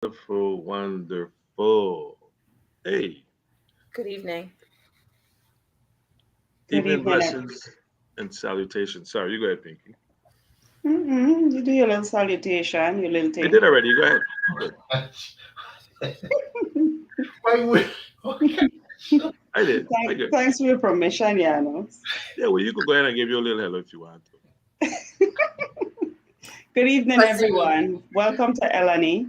Wonderful, wonderful. Hey, Good evening. Good evening evening. blessings and salutations. Sorry, you go ahead, Pinky. You do your little salutation, your little I did thing. already. You go ahead. Good. Why would okay. I did. I good. Thanks for your permission, Janos. Yeah, well, you could go ahead and give you a little hello if you want to. Good evening, Question. everyone. Welcome to Eleni.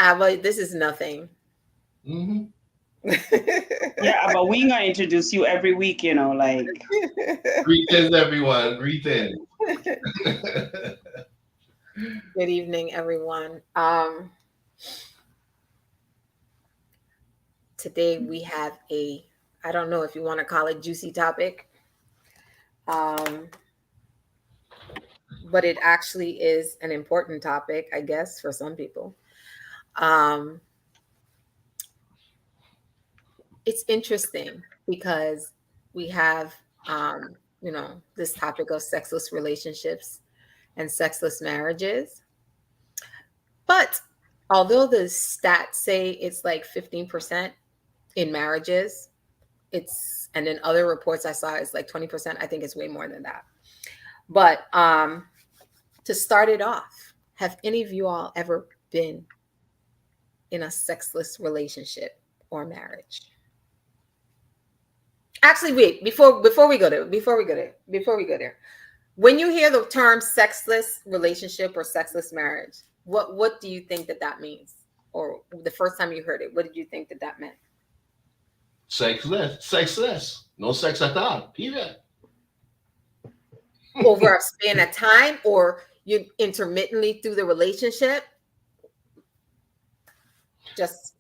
Well, this is nothing. Hmm. Yeah, but we gonna introduce you every week, like Greetings, everyone. Greetings. Good evening, everyone. Today we have I don't know if you want to call it juicy topic, um, but it actually is an important topic, I guess, for some people. Um, it's interesting because we have, this topic of sexless relationships and sexless marriages. But although the stats say it's like 15% in marriages, and in other reports I saw it's like 20%. I think it's way more than that. But to start it off, have any of you all ever been in a sexless relationship or marriage? Actually, wait, before we go there, before we go there. When you hear the term sexless relationship or sexless marriage, what do you think that means? Or the first time you heard it, what did you think that meant? Sexless. Sexless. No sex at all. Period. Over a span of time, or you intermittently through the relationship? Just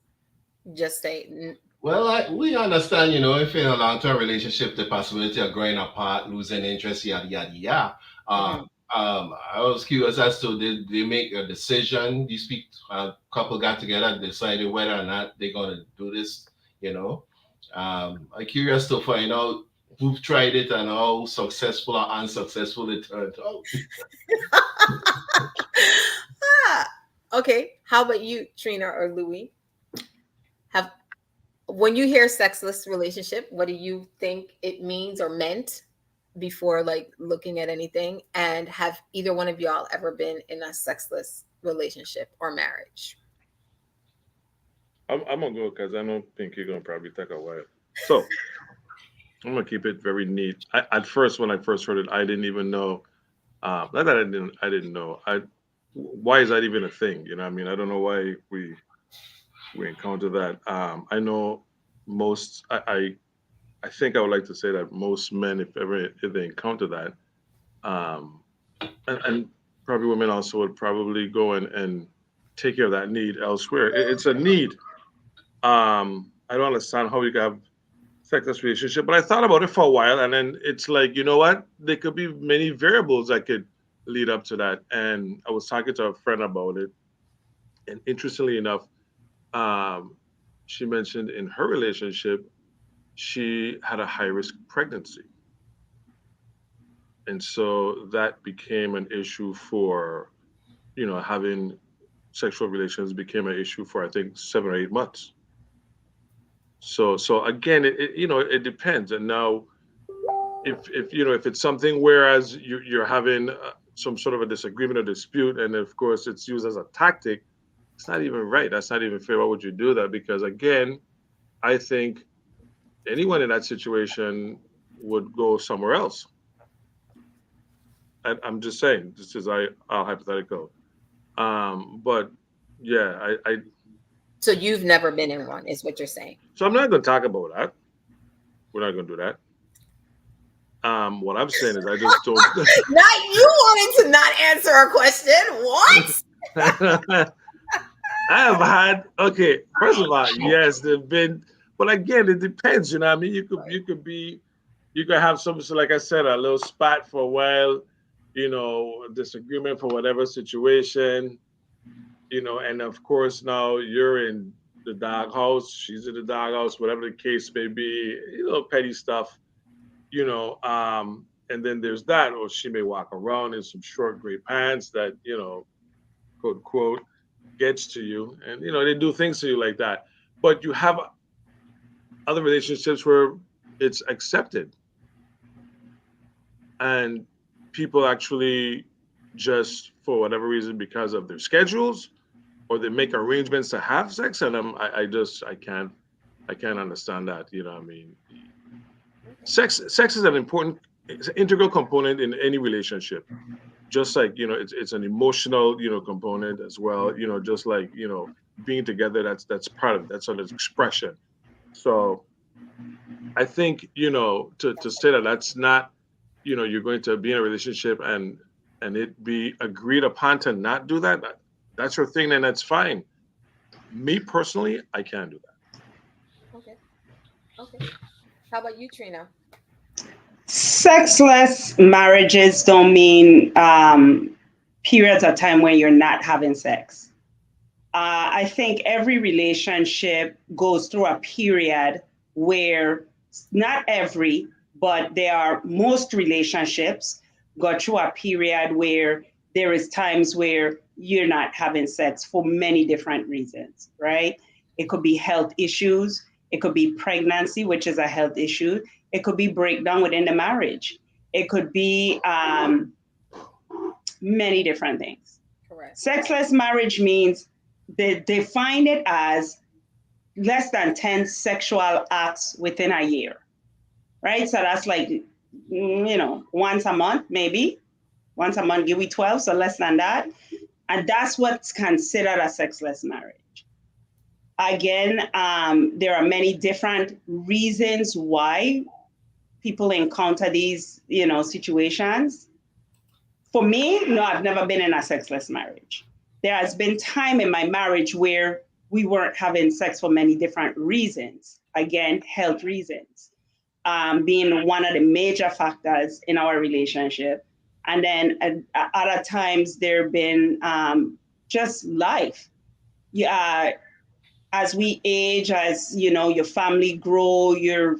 just say Well, we understand, if in a long-term relationship, the possibility of growing apart, losing interest, yada yada yada. mhm. I was curious as to did they make a decision? These people, couple got together, decided whether or not they're gonna do this. You know, I'm curious to find out who've tried it and how successful or unsuccessful it turned out. Ah, okay. How about you, Trina or Louis? Have When you hear sexless relationship, what do you think it means or meant before like looking at anything? And have either one of y'all ever been in a sexless relationship or marriage? I'm gonna go because I know Pinky gonna probably take a while. So I'm gonna keep it very neat. At first, when I first heard it, I didn't even know. Not that I didn't know. Why is that even a thing? You know, what I mean, I don't know why we encounter that. I know most. I think I would like to say that most men, if they encounter that, um, and probably women also would probably go and take care of that need elsewhere. It's a need. I don't understand how you can have sexless relationship, but I thought about it for a while, and then it's like, you know what? There could be many variables that could lead up to that. And I was talking to a friend about it, and interestingly enough, um, she mentioned in her relationship she had a high risk pregnancy, and so that became an issue for having sexual relations became an issue for I think 7 or 8 months. So again, it depends. And now if it's something whereas you're having some sort of a disagreement or dispute, and of course it's used as a tactic, it's not even right. That's not even fair. Why would you do that? Because again, I think anyone in that situation would go somewhere else. I'm just saying, this is our hypothetical. But yeah, I So you've never been in one, is what you're saying. so I'm not going to talk about that. We're not going to do that. What I'm saying is I just don't. Not you wanting to not answer a question. What? I have had okay. First of all, yes, there've been, but again, it depends. You know, what I mean, you could have some, so like I said, a little spat for a while. Disagreement for whatever situation. And of course now you're in the doghouse. She's in the doghouse, whatever the case may be. Petty stuff. And then there's that, or she may walk around in some short gray pants that. quote quote, gets to you, and they do things to you like that. But you have other relationships where it's accepted, and people actually just for whatever reason, because of their schedules, or they make arrangements to have sex, and I can't understand that. I mean, sex is an important, it's an integral component in any relationship. Just like it's an emotional component as well. Just like being together, that's part of it. That's an expression. So I think to say that that's not you're going to be in a relationship and it be agreed upon to not do that. That's your thing, then that's fine. Me personally, I can't do that. Okay. Okay. How about you, Trina? Sexless marriages don't mean periods of time when you're not having sex. I think every relationship goes through a period where, not every, but there are most relationships go through a period where there is times where you're not having sex for many different reasons, right? It could be health issues. It could be pregnancy, which is a health issue. It could be breakdown within the marriage. It could be many different things. Correct. Sexless marriage means they define it as less than 10 sexual acts within a year, right? So that's like, once a month, maybe. Once a month, give me 12, so less than that. And that's what's considered a sexless marriage. Again, there are many different reasons why people encounter these, situations. For me, no, I've never been in a sexless marriage. There has been time in my marriage where we weren't having sex for many different reasons. Again, health reasons, being one of the major factors in our relationship. And then at other times, there have been just life. Yeah, as we age, as your family grow, your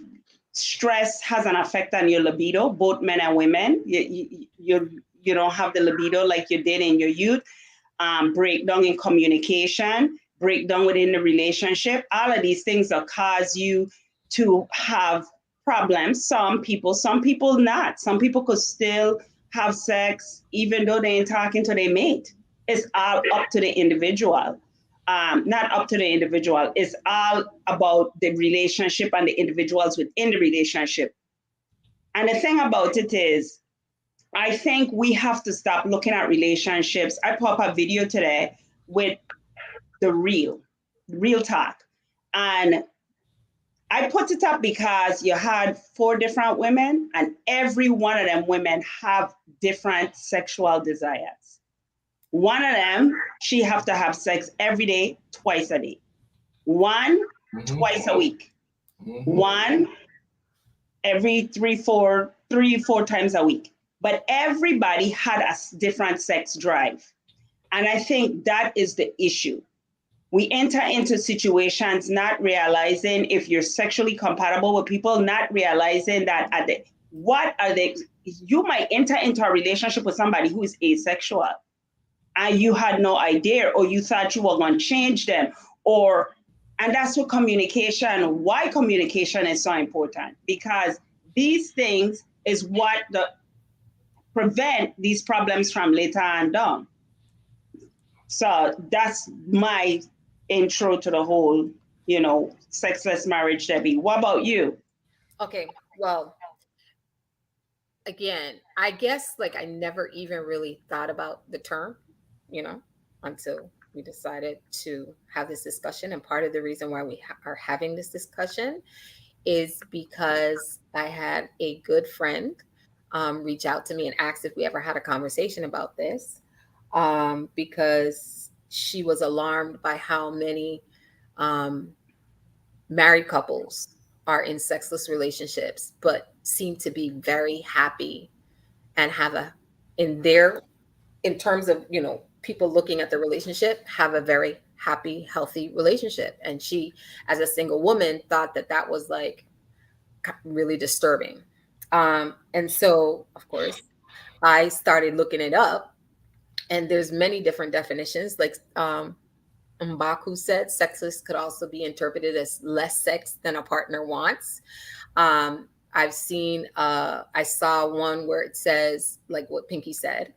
stress has an effect on your libido, both men and women. You don't have the libido like you did in your youth. Breakdown in communication, breakdown within the relationship. All of these things that cause you to have problems. Some people not. Some people could still have sex even though they ain't talking to their mate. It's all up to the individual. Not up to the individual. It's all about the relationship and the individuals within the relationship. And the thing about it is, I think we have to stop looking at relationships. I put up a video today with the real talk. And I put it up because you had 4 different women, and every one of them women have different sexual desires. One of them, she have to have sex every day, twice a day. One, twice a week. One, every 3-4 times a week. But everybody had a different sex drive. And I think that is the issue. We enter into situations not realizing if you're sexually compatible with people, not realizing that you might enter into a relationship with somebody who is asexual and you had no idea, or you thought you were going to change them, and that's what why communication is so important, because these things is what prevent these problems from later on down. So that's my intro to the whole, sexless marriage, Debbie. What about you? Okay. Well, again, I guess like I never even really thought about the term, until we decided to have this discussion. And part of the reason why we are having this discussion is because I had a good friend reach out to me and asked if we ever had a conversation about this, because she was alarmed by how many married couples are in sexless relationships, but seem to be very happy and have in terms of, people looking at the relationship, have a very happy, healthy relationship. And she, as a single woman, thought that was like really disturbing. And so, of course, I started looking it up. And there's many different definitions. Like Mbaku said, sexless could also be interpreted as less sex than a partner wants. I've seen, I saw one where it says, like what Pinky said,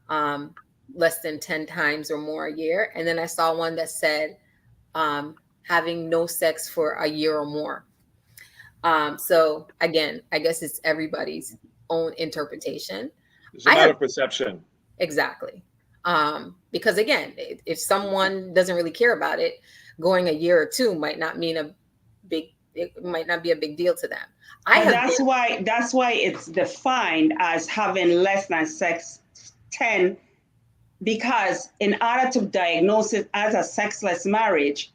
less than 10 times or more a year. And then I saw one that said, having no sex for a year or more. So again, I guess it's everybody's own interpretation. It's a matter of perception. Exactly. Because again, if someone doesn't really care about it, going a year or two might not mean it might not be a big deal to them. That's why it's defined as having less than sex 10, because in order to diagnose it as a sexless marriage,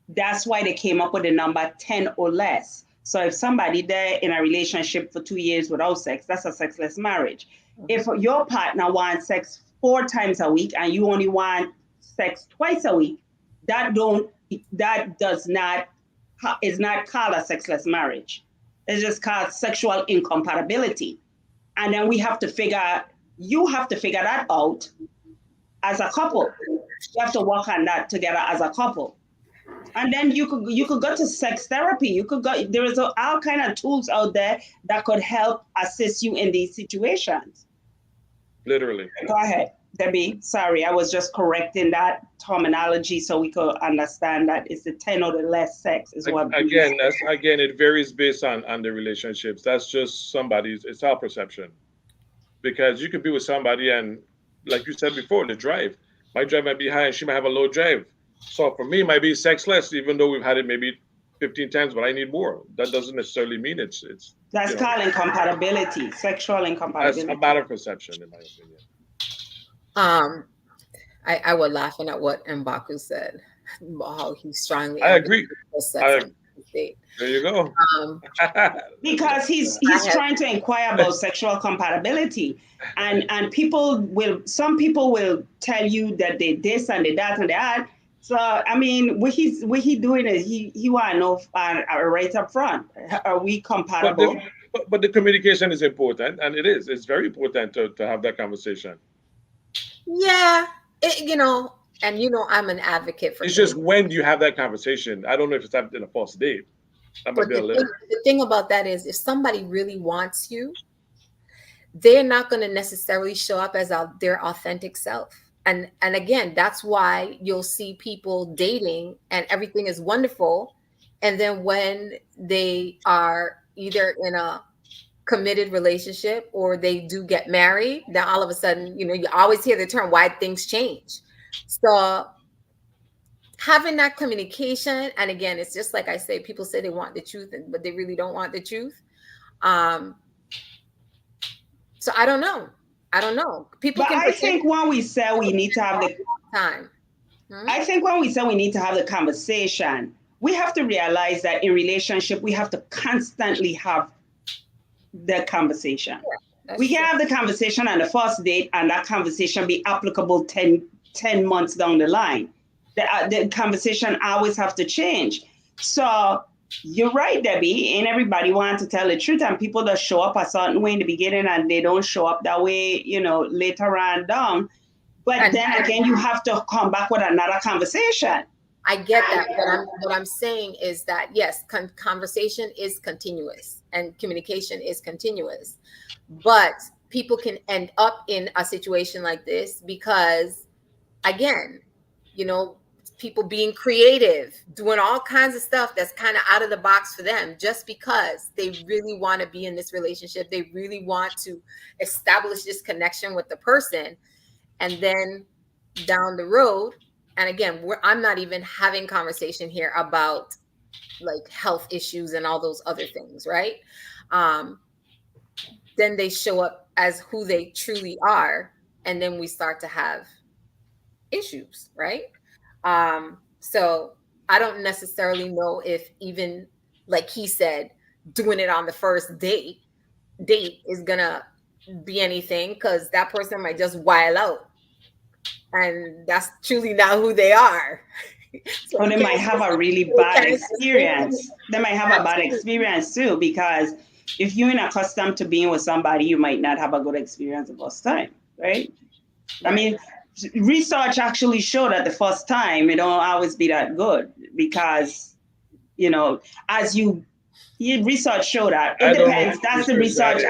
that's why they came up with the number 10 or less. So if somebody there in a relationship for 2 years without sex, that's a sexless marriage. If your partner wants sex 4 times a week and you only want sex twice a week, that is not called a sexless marriage. It's just called sexual incompatibility. And then you have to figure that out as a couple. You have to work on that together as a couple. And then you could go to sex therapy. You could go, there is all kind of tools out there that could help assist you in these situations. Literally. Go ahead, Debbie. Sorry, I was just correcting that terminology so we could understand that it's the 10 or the less sex is what. Again, it varies based on the relationships. That's just it's our perception. Because you could be with somebody and, like you said before, the drive. My drive might be high and she might have a low drive. So for me, it might be sexless, even though we've had it maybe 15 times, but I need more. That doesn't necessarily mean it's. That's called incompatibility, sexual incompatibility. That's a matter of perception, in my opinion. I was laughing at what Mbaku said, how he strongly. I agree. There you go. Because he's trying to inquire about sexual compatibility, and some people will tell you that they this and they that and that. So I mean, what he doing is he want to know right up front, are we compatible? But the communication is important, and it's very important to have that conversation. Yeah, I'm an advocate for. It's just when you have that conversation. I don't know if it's in a false date. But the thing about that is, if somebody really wants you, they're not going to necessarily show up as their authentic self. And again, that's why you'll see people dating and everything is wonderful. And then when they are either in a committed relationship or they do get married, then all of a sudden, you always hear the term, why things change. So having that communication, and again, it's just like I say, people say they want the truth, but they really don't want the truth. So I don't know. People. But I think when we say we need to have the time, I think when we say we need to have the conversation, we have to realize that in relationship we have to constantly have the conversation. Yeah, we can have the conversation on the first date, and that conversation be applicable 10 months down the line. The conversation always have to change. So you're right, Debbie. And everybody wants to tell the truth, and people that show up a certain way in the beginning and they don't show up that way, later on down. But then again, you have to come back with another conversation. I get that. What I'm saying is that, yes, conversation is continuous and communication is continuous. But people can end up in a situation like this because, again, people being creative, doing all kinds of stuff that's kind of out of the box for them just because they really want to be in this relationship. They really want to establish this connection with the person. And then down the road, and again, I'm not even having conversation here about like health issues and all those other things, right? Then they show up as who they truly are. And then we start to have issues, right? So I don't necessarily know if even, like he said, doing it on the first date is gonna be anything, because that person might just wild out, and that's truly not who they are. So or they might have a really bad experience. They might have a bad experience too, because if you're not accustomed to being with somebody, you might not have a good experience the first time, right? I mean, research actually showed that the first time it don't always be that good because, as research showed that it I don't know depends. if That's the research research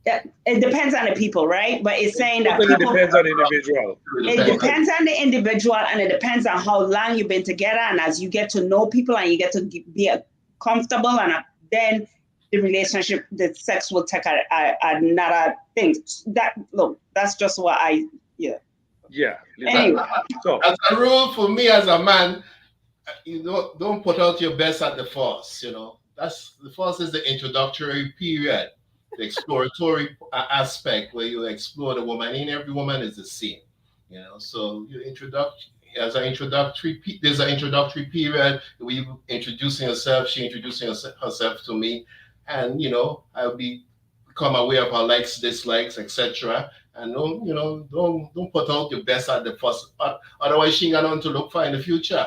that is. it depends on the people, right? But it's saying that Totally people, depends on the individual. it depends on the individual and it depends on how long you've been together. And as you get to know people and you get to be comfortable, and then the relationship, the sex will take another thing. That's just what yeah. Yeah. Anyway. So as a rule for me as a man, you don't put out your best at the first. That's the first is the introductory period, the exploratory aspect where you explore the woman. And every woman is the same. So you there's an introductory period where you introducing yourself, she introducing herself to me, and I'll become aware of her likes, dislikes, etc. And don't put out your best at the first, otherwise she ain't got nothing to look for in the future.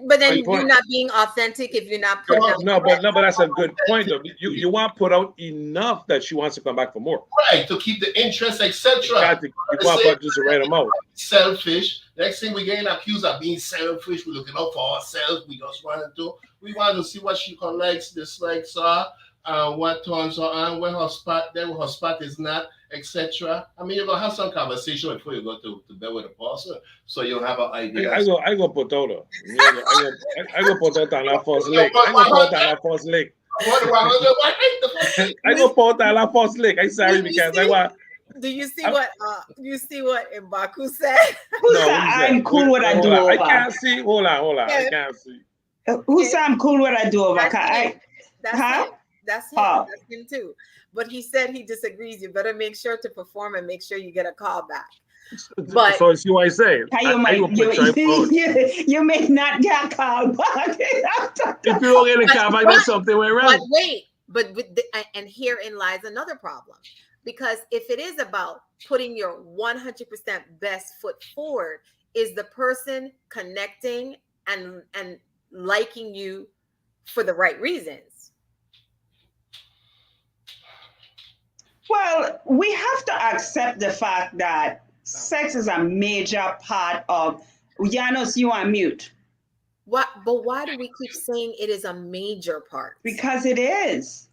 But then you're not being authentic if you're not putting out. No, but that's a good point though. You want to put out enough that she wants to come back for more. Right, to keep the interest, etc. You want to put just the right amount. Selfish. Next thing we're getting accused of being selfish. We're looking out for ourselves. We want to see what she likes, dislikes are, what turns her on, where her spot is not, etc. I mean, you're gonna have some conversation before you go to bed with a person, so you'll have an idea. I go put out I go put out on that first leg. I go put out on that first leg. I go put out on that first leg. I'm sorry because I want. Do you see what Mbaku said? Who said I'm cool with I do over? I can't see. Hold on. I can't see. Who said I'm cool with I do over? That's him too. But he said he disagrees. You better make sure to perform and make sure you get a call back. But so see what I say. You may not get a call back. If you don't get a call back, there's something went wrong. But and herein lies another problem. Because if it is about putting your 100% best foot forward, is the person connecting and liking you for the right reasons? Well, we have to accept the fact that sex is a major part of. Janos, you are mute. What? But why do we keep saying it is a major part? Because it is.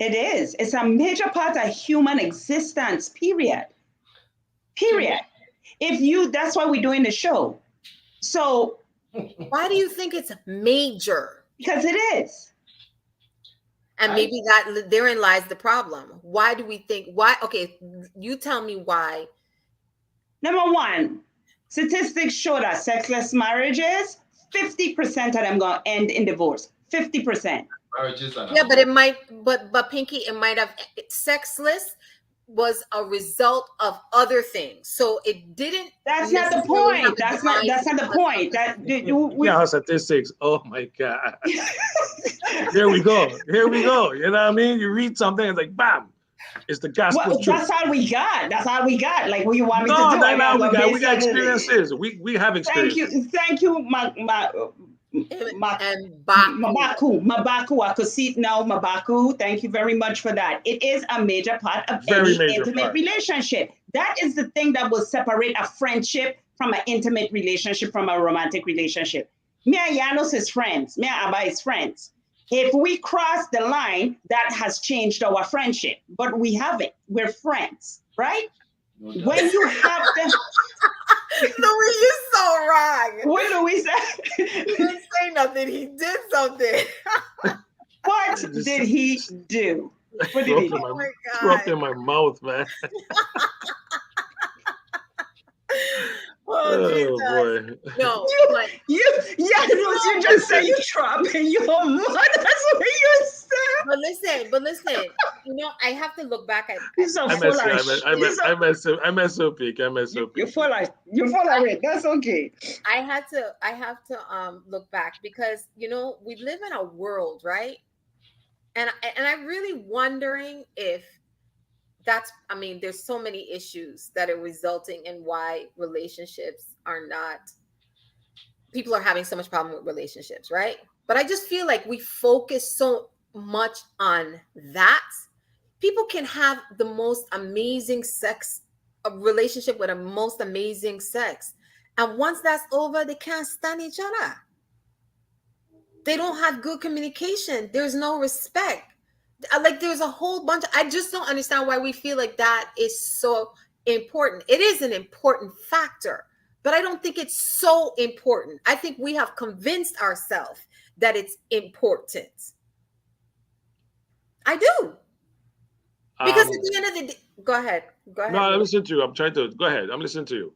It is. It's a major part of human existence, period. That's why we're doing the show. So why do you think it's major? Because it is. And maybe therein lies the problem. Why do we think okay, you tell me why. Number one, statistics show that sexless marriages, 50% of them gonna end in divorce. 50%. Yeah, but it might, but Pinky, it might have. Sexless was a result of other things, so it didn't. That's not the point. That's not the point. Yeah, statistics. Oh my God. Here we go. You know what I mean? You read something, it's like bam. It's the gospel. Well, that's all we got. Like, what you want me to do? No, we got experiences. We have experiences. Thank you, Mabaku. I could see it now, Mabaku. Thank you very much for that. It is a major part of any intimate relationship. That is the thing that will separate a friendship from an intimate relationship, from a romantic relationship. Me and Janos is friends. Me and Abba is friends. If we cross the line, that has changed our friendship. But we haven't. We're friends, right? No, when you have them. Louis, you're so wrong. What Louis said? He didn't say nothing. He did something. What did he do? What did he do? Oh my God. Threw up in my mouth, man. Oh boy. No, you just say you Trump and your mother. That's what you said. But listen. I have to look back at. I mess up. You're full of it. That's okay. I have to look back because we live in a world, right? And I'm really wondering if there's so many issues that are resulting in why people are having so much problem with relationships, right? But I just feel like we focus so much on that. People can have the most amazing sex a relationship with a most amazing sex. And once that's over, they can't stand each other. They don't have good communication. There's no respect. Like there's a whole bunch. I just don't understand why we feel like that is so important. It is an important factor, but I don't think it's so important. I think we have convinced ourselves that it's important. I do. Because at the end of the day, go ahead. Go ahead. No, I listen to you. I'm trying to go ahead. I'm listening to you.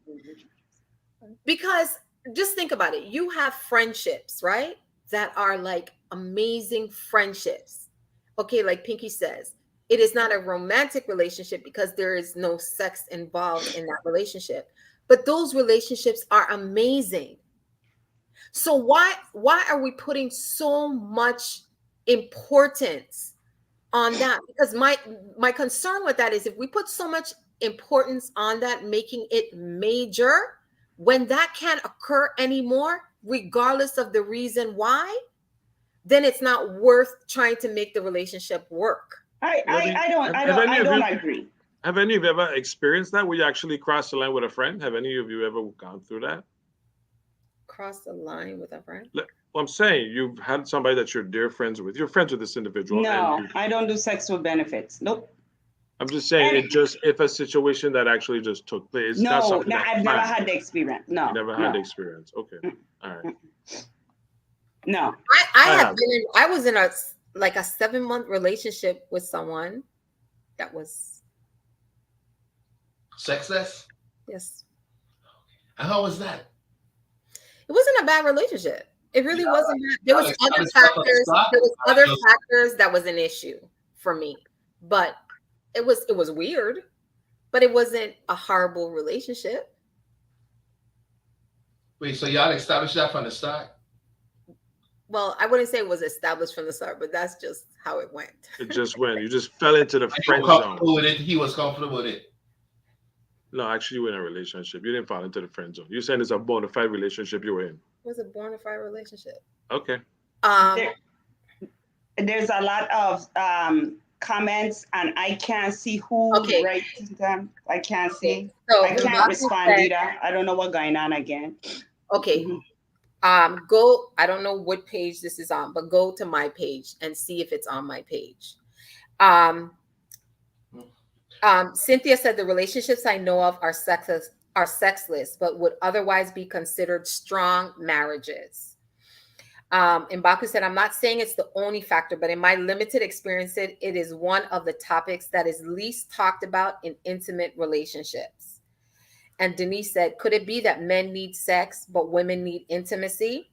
Because just think about it. You have friendships, right? That are like amazing friendships. Okay, like Pinky says, it is not a romantic relationship because there is no sex involved in that relationship. But those relationships are amazing. So why are we putting so much importance on that? Because my concern with that is if we put so much importance on that, making it major, when that can't occur anymore, regardless of the reason why, then it's not worth trying to make the relationship work. I don't agree. Have any of you ever experienced that where you actually crossed the line with a friend? Have any of you ever gone through that? Cross the line with a friend? Well, I'm saying you've had somebody that you're dear friends with. You're friends with this individual. No, I don't do sex for benefits. Nope. I'm just saying, if a situation that actually just took place. No, I've never had the experience. No. You never had the experience. Okay. All right. No. I was in a 7-month relationship with someone that was Sexless? Yes. And how was that? It wasn't a bad relationship. It really wasn't bad. There was other factors. There was other factors that was an issue for me. But it was weird, but it wasn't a horrible relationship. Wait, so y'all established that from the start? Well, I wouldn't say it was established from the start, but that's just how it went. It just went. You just fell into the friend zone. With it. He was comfortable with it. No, actually, you were in a relationship. You didn't fall into the friend zone. You're saying it's a bona fide relationship you were in. It was a bona fide relationship. Okay. There's a lot of comments, and I can't see who writes them. I can't see. So I can't respond either. I don't know what's going on again. Okay. Mm-hmm. Go. I don't know what page this is on, but go to my page and see if it's on my page. Cynthia said the relationships I know of are sexless, but would otherwise be considered strong marriages. Mbaku said, I'm not saying it's the only factor, but in my limited experience, it is one of the topics that is least talked about in intimate relationships. And Denise said, could it be that men need sex, but women need intimacy?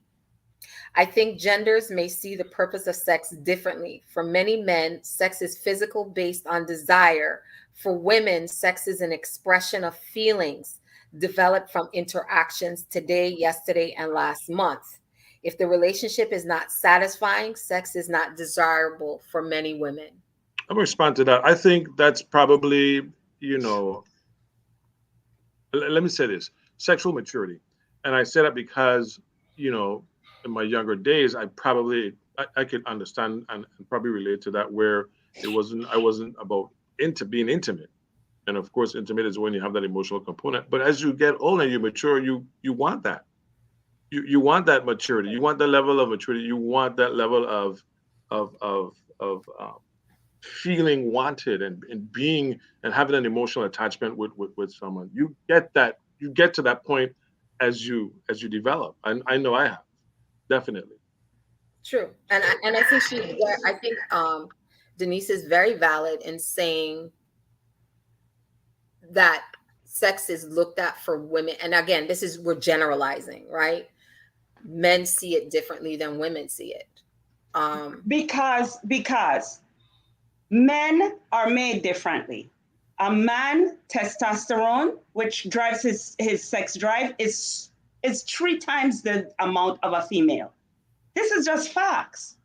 I think genders may see the purpose of sex differently. For many men, sex is physical based on desire. For women, sex is an expression of feelings developed from interactions today, yesterday, and last month. If the relationship is not satisfying, sex is not desirable for many women. I'm going to respond to that. I think that's probably, let me say this, sexual maturity. And I say that because, in my younger days, I could understand and probably relate to that where I wasn't about being intimate. And of course, intimate is when you have that emotional component. But as you get older, you mature, you want that. You want that maturity. You want that level of maturity. You want that level of feeling wanted and being and having an emotional attachment with someone. You get that. You get to that point as you develop. And I know I have, definitely. True, and I think Denise is very valid in saying that sex is looked at for women. And again, we're generalizing, right? Men see it differently than women see it. Because men are made differently. A man, testosterone, which drives his sex drive, is 3 times the amount of a female. This is just facts.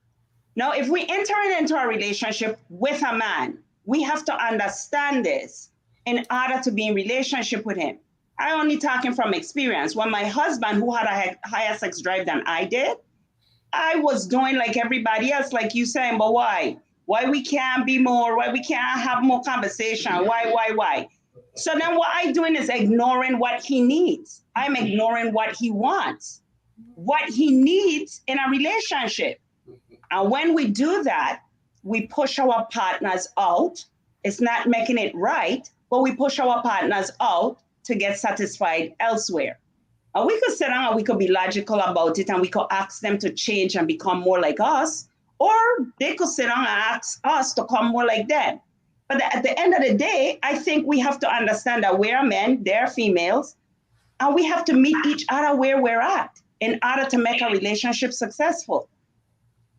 Now, if we enter into a relationship with a man, we have to understand this in order to be in relationship with him. I'm only talking from experience. When my husband, who had a higher sex drive than I did, I was doing like everybody else, like you saying, but why? Why we can't be more? Why we can't have more conversation? Why? So then what I'm doing is ignoring what he needs. I'm ignoring what he wants, what he needs in a relationship. And when we do that, we push our partners out. It's not making it right, but we push our partners out to get satisfied elsewhere. And we could sit down and we could be logical about it and we could ask them to change and become more like us, or they could sit down and ask us to come more like them. But at the end of the day, I think we have to understand that we're men, they're females, and we have to meet each other where we're at in order to make a relationship successful.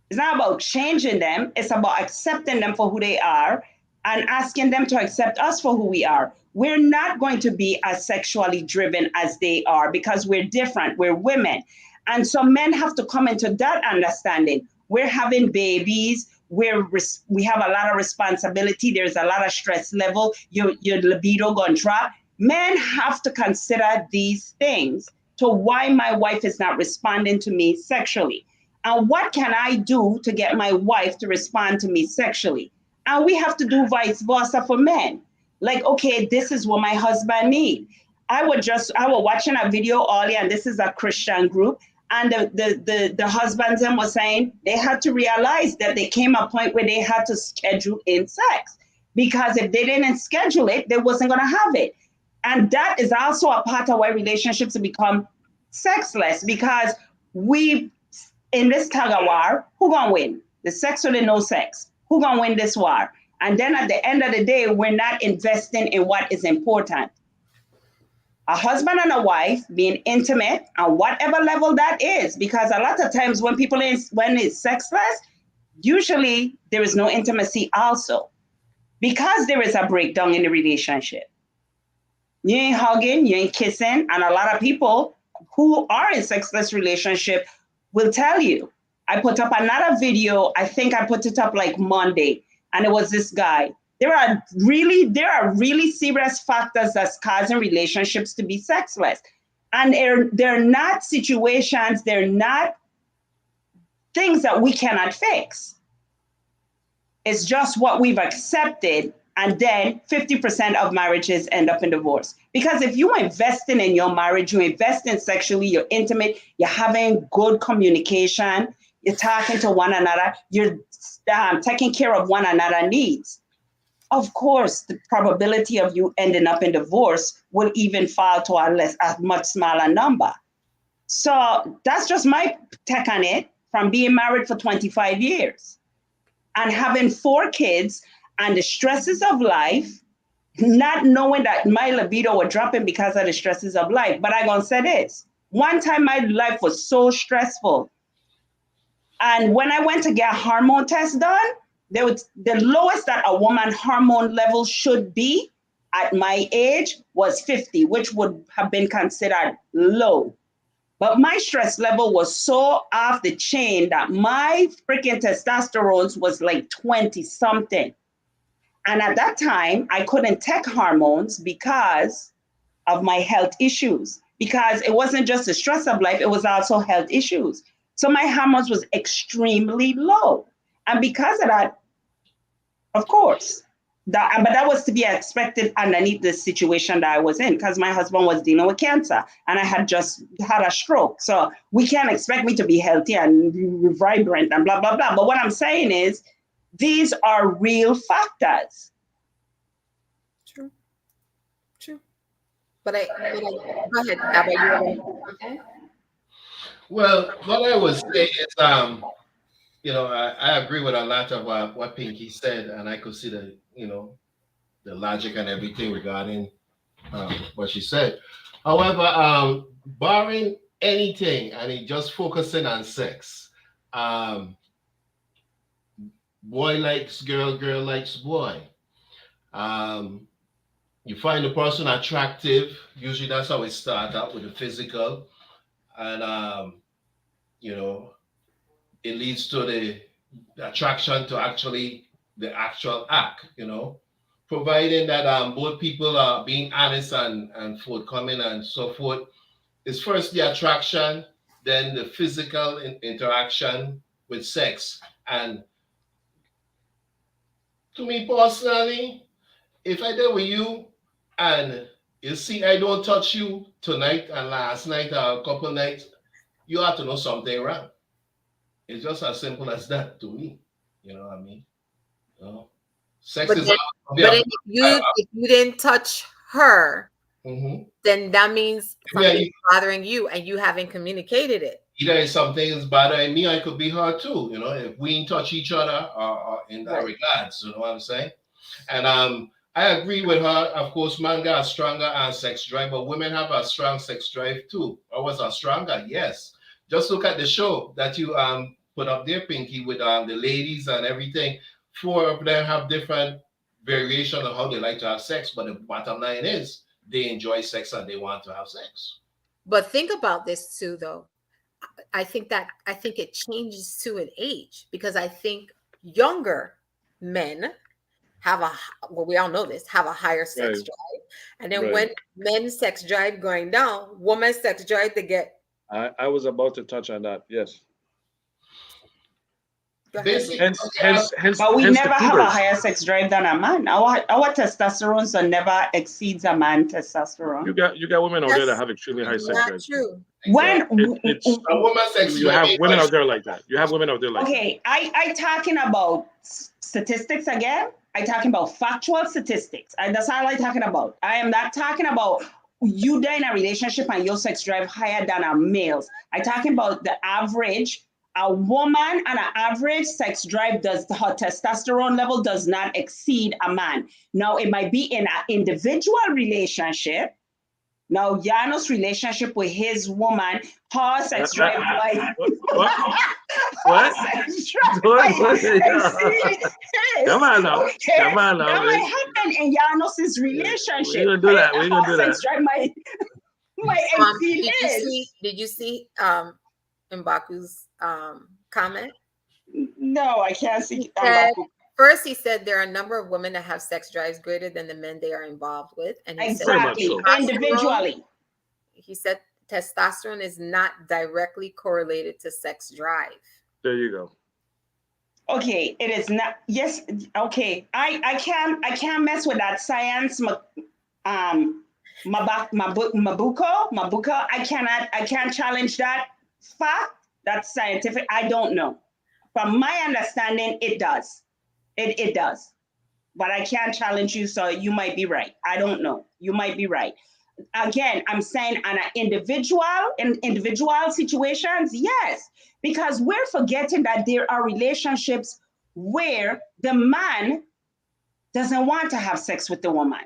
It's not about changing them, it's about accepting them for who they are and asking them to accept us for who we are. We're not going to be as sexually driven as they are because we're different, we're women. And so men have to come into that understanding. We're having babies, we have a lot of responsibility, there's a lot of stress level, your libido gonna drop. Men have to consider these things to why my wife is not responding to me sexually. And what can I do to get my wife to respond to me sexually? And we have to do vice versa for men. Like, okay, this is what my husband needs. I was watching a video earlier, and this is a Christian group, and the husbands were saying they had to realize that there came a point where they had to schedule in sex, because if they didn't schedule it, they wasn't going to have it. And that is also a part of why relationships have become sexless, because we, in this tug of war, who gonna win? The sex or the no sex? Who gonna win this war? And then at the end of the day, we're not investing in what is important. A husband and a wife being intimate on whatever level that is, because a lot of times when it's sexless, usually there is no intimacy also, because there is a breakdown in the relationship. You ain't hugging, you ain't kissing, and a lot of people who are in sexless relationship will tell you. I put up another video, I think I put it up like Monday, and it was this guy. There are really serious factors that's causing relationships to be sexless. And they're not situations, they're not things that we cannot fix. It's just what we've accepted, and then 50% of marriages end up in divorce. Because if you're investing in your marriage, you're investing sexually, you're intimate, you're having good communication, you're talking to one another, you're taking care of one another's needs. Of course, the probability of you ending up in divorce will even fall to a much smaller number. So that's just my take on it, from being married for 25 years and having 4 kids and the stresses of life, not knowing that my libido was dropping because of the stresses of life. But I'm going to say this. One time my life was so stressful. And when I went to get hormone tests done, the lowest that a woman's hormone level should be at my age was 50, which would have been considered low. But my stress level was so off the chain that my freaking testosterone was like 20 something. And at that time, I couldn't take hormones because of my health issues, because it wasn't just the stress of life, it was also health issues. So my hormones was extremely low. And because of that, of course, but that was to be expected underneath the situation that I was in, because my husband was dealing with cancer and I had just had a stroke. So we can't expect me to be healthy and vibrant and blah, blah, blah. But what I'm saying is, these are real factors. True. But go ahead. How about you? Okay. Well, what I would say is, I agree with a lot of what Pinky said, and I could see the logic and everything regarding what she said. However, barring anything and just focusing on sex, boy likes girl, girl likes boy. You find the person attractive. Usually that's how it starts out, with the physical. And, it leads to the attraction to actually the actual act, providing that both people are being honest and forthcoming and so forth. It's first the attraction, then the physical interaction with sex. And to me personally, if I did with you, And you see, I don't touch you tonight and last night or a couple nights, you have to know something wrong. It's just as simple as that to me. You know what I mean? You know? Sex But is then, but then if you didn't touch her, then that means something's bothering you, and you haven't communicated it. Either if something's bothering me, I could be hurt too. You know, if we ain't touch each other in that regards, you know what I'm saying? And I agree with her. Of course, man got a stronger sex drive, but women have a strong sex drive too. Or was a stronger? Yes. Just look at the show that you put up there, Pinky, with the ladies and everything. 4 of them have different variation of how they like to have sex, but the bottom line is they enjoy sex and they want to have sex. But think about this too, though. I think it changes to an age, because I think younger men we all know this, have a higher sex drive. And then when men's sex drive going down, women's sex drive to get. I was about to touch on that. Yes. But we never have a higher sex drive than a man. Our testosterone never exceeds a man's testosterone. You got women out there that have extremely high sex drive. True. When you have women out there like that. You have women out there like that. Okay, I talking about statistics again. I talking about factual statistics. That's all I talking about. I am not talking about you die in a relationship and your sex drive higher than a male's. I talking about the average. A woman and an average sex drive her testosterone level does not exceed a man. Now, it might be in an individual relationship. Now, Janos' relationship with his woman, her sex drive like what? Sex drive Come on now. Okay. Come on now. That might happen in Janos' relationship. We're gonna do that. We're gonna do that. Sex drive might exceed his. Did you see Mbaku's comment? No, I can't see. First, he said there are a number of women that have sex drives greater than the men they are involved with, and he exactly said, individually. He said testosterone is not directly correlated to sex drive. There you go. Okay, it is not. Yes. Okay, I can't mess with that science. Mabuko. I can't challenge that fact. That's scientific. I don't know. From my understanding, it does. It does. But I can't challenge you, so you might be right. I don't know. You might be right. Again, I'm saying on an individual situations, yes, because we're forgetting that there are relationships where the man doesn't want to have sex with the woman.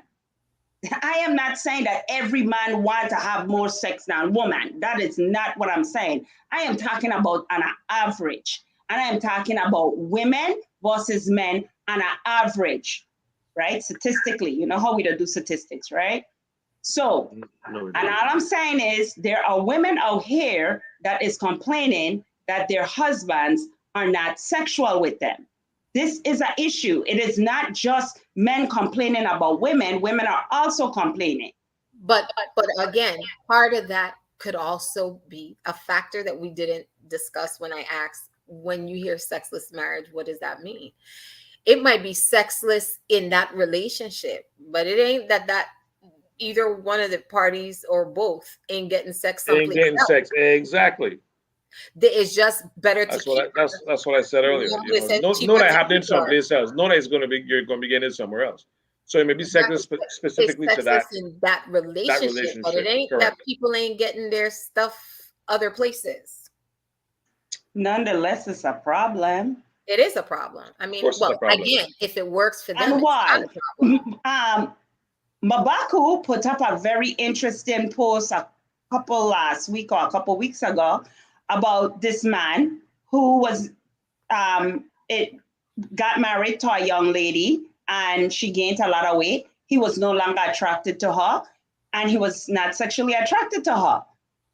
I am not saying that every man wants to have more sex than a woman. That is not what I'm saying. I am talking about on an average. And I am talking about women versus men on an average, right? Statistically, you know how we do statistics, right? So, and all I'm saying is there are women out here that is complaining that their husbands are not sexual with them. This is an issue. It is not just men complaining about women. Women are also complaining. But again, part of that could also be a factor that we didn't discuss when I asked, when you hear sexless marriage, what does that mean? It might be sexless in that relationship, but it ain't that either one of the parties or both ain't getting sex. Ain't getting sex. Exactly. It's just better to that's what I said earlier. Know that happening someplace else. Know that you're going to be getting it somewhere else. So it may be sexless specifically to that in that relationship, but it ain't correct. That people ain't getting their stuff other places. Nonetheless, it's a problem. It is a problem. I mean, well, again, if it works for them, and why? Mabaku put up a very interesting post a couple weeks ago about this man who was got married to a young lady and she gained a lot of weight. He was no longer attracted to her and he was not sexually attracted to her,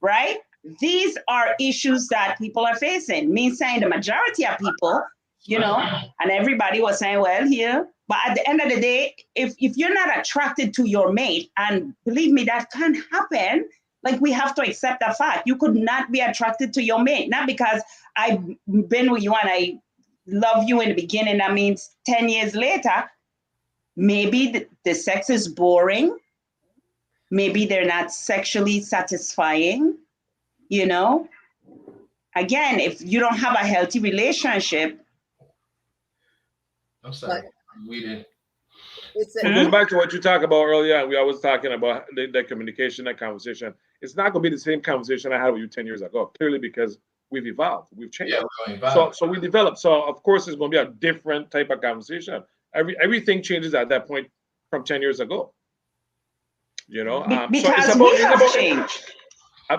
right? These are issues that people are facing. Me saying the majority of people, and everybody was saying, well, here. But at the end of the day, if you're not attracted to your mate, and believe me, that can happen, like we have to accept the fact. You could not be attracted to your mate, not because I've been with you and I love you in the beginning. That means 10 years later, maybe the sex is boring. maybe they're not sexually satisfying, you know. Again, if you don't have a healthy relationship, I'm sorry. We didn't. It's It goes back to what you talked about earlier. We always talking about the communication, that conversation. It's not going to be the same conversation I had with you 10 years ago, clearly, because we've evolved, we've changed. Yeah, we're going back. So we developed. So of course, it's going to be a different type of conversation. Everything changes at that point from 10 years ago. You know, because so we have changed.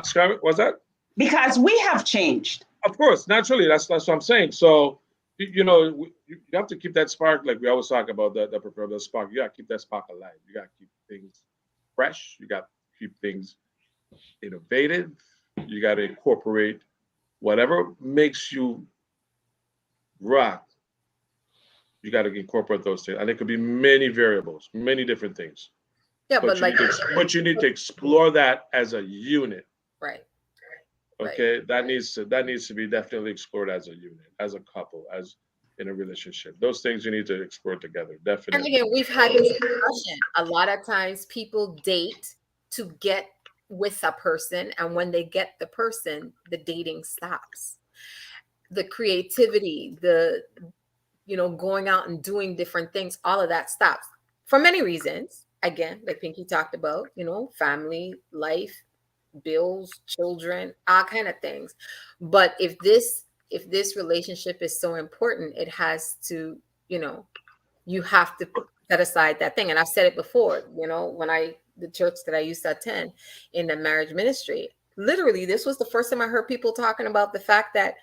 Sorry, what's that? Because we have changed. Of course, naturally. That's what I'm saying. So you know, you have to keep that spark, like we always talk about the proverbial spark. You got to keep that spark alive. You got to keep things fresh. You got to keep things innovative. You got to incorporate whatever makes you rock. You got to incorporate those things, and it could be many variables, many different things. Yeah, but like, but you need to explore that as a unit. right. Okay, right. That needs to be definitely explored as a unit, as a couple, as in a relationship. Those things you need to explore together, definitely. And again, we've had this discussion. A lot of times people date to get with a person, and when they get the person, the dating stops. The creativity, the going out and doing different things, all of that stops for many reasons. Again, like Pinky talked about, family, life, bills, children, all kind of things. But if this relationship is so important, it has to, you have to set aside that thing. And I've said it before, when the church that I used to attend in the marriage ministry, literally, this was the first time I heard people talking about the fact that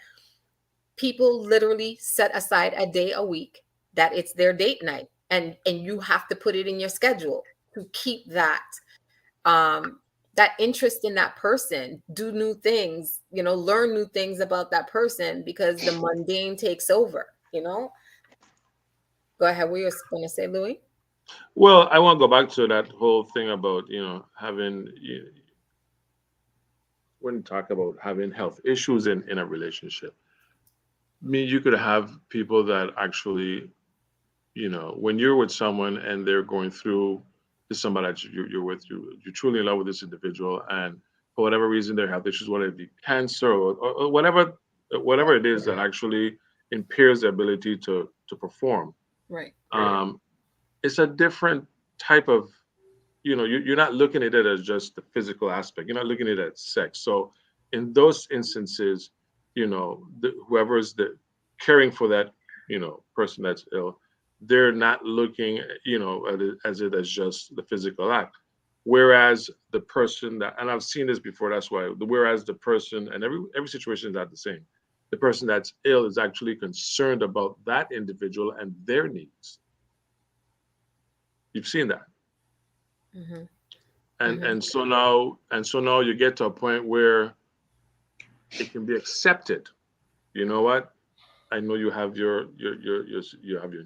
people literally set aside a day a week that it's their date night, and you have to put it in your schedule to keep that that interest in that person, do new things, learn new things about that person, because the mundane takes over. Go ahead. What you were going to say, Louis? Well, I want to go back to that whole thing about having, when you talk about having health issues in a relationship. I mean, you could have people that actually, when you're with someone and they're going through, this somebody that you're with, you're truly in love with this individual, and for whatever reason their health issues, whether it be cancer or whatever it is that actually impairs the ability to perform. Right. It's a different type of, you're not looking at it as just the physical aspect. You're not looking at it as sex. So in those instances, whoever's caring for that, person that's ill, they're not looking, at it as just the physical act. Whereas the person and I've seen this before, that's why, whereas the person, and every situation is not the same. The person that's ill is actually concerned about that individual and their needs. You've seen that. Mm-hmm. And so now you get to a point where it can be accepted. You know what? I know you have your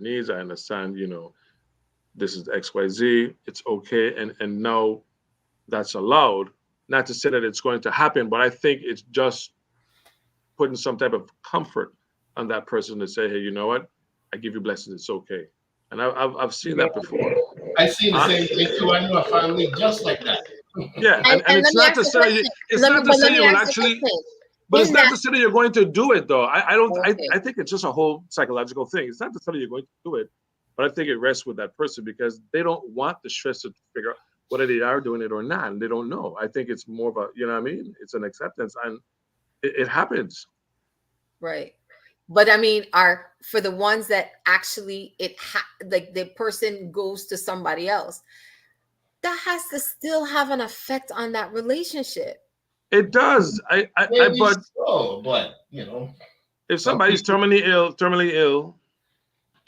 needs. I understand, this is XYZ. It's okay. And now that's allowed. Not to say that it's going to happen, but I think it's just putting some type of comfort on that person to say, hey, you know what? I give you blessings. It's okay. And I've seen that before. I've seen the same thing too. I know a family just like that. Yeah, and it's not to say you will actually. But it's not to say that you're going to do it, though. I don't. Okay. I think it's just a whole psychological thing. It's not to say that you're going to do it, but I think it rests with that person because they don't want the stress to figure out whether they are doing it or not, and they don't know. I think it's more of a, what I mean? It's an acceptance, and it happens. Right. But I mean, for the ones that actually like the person goes to somebody else, that has to still have an effect on that relationship. It does. But if somebody's terminally ill,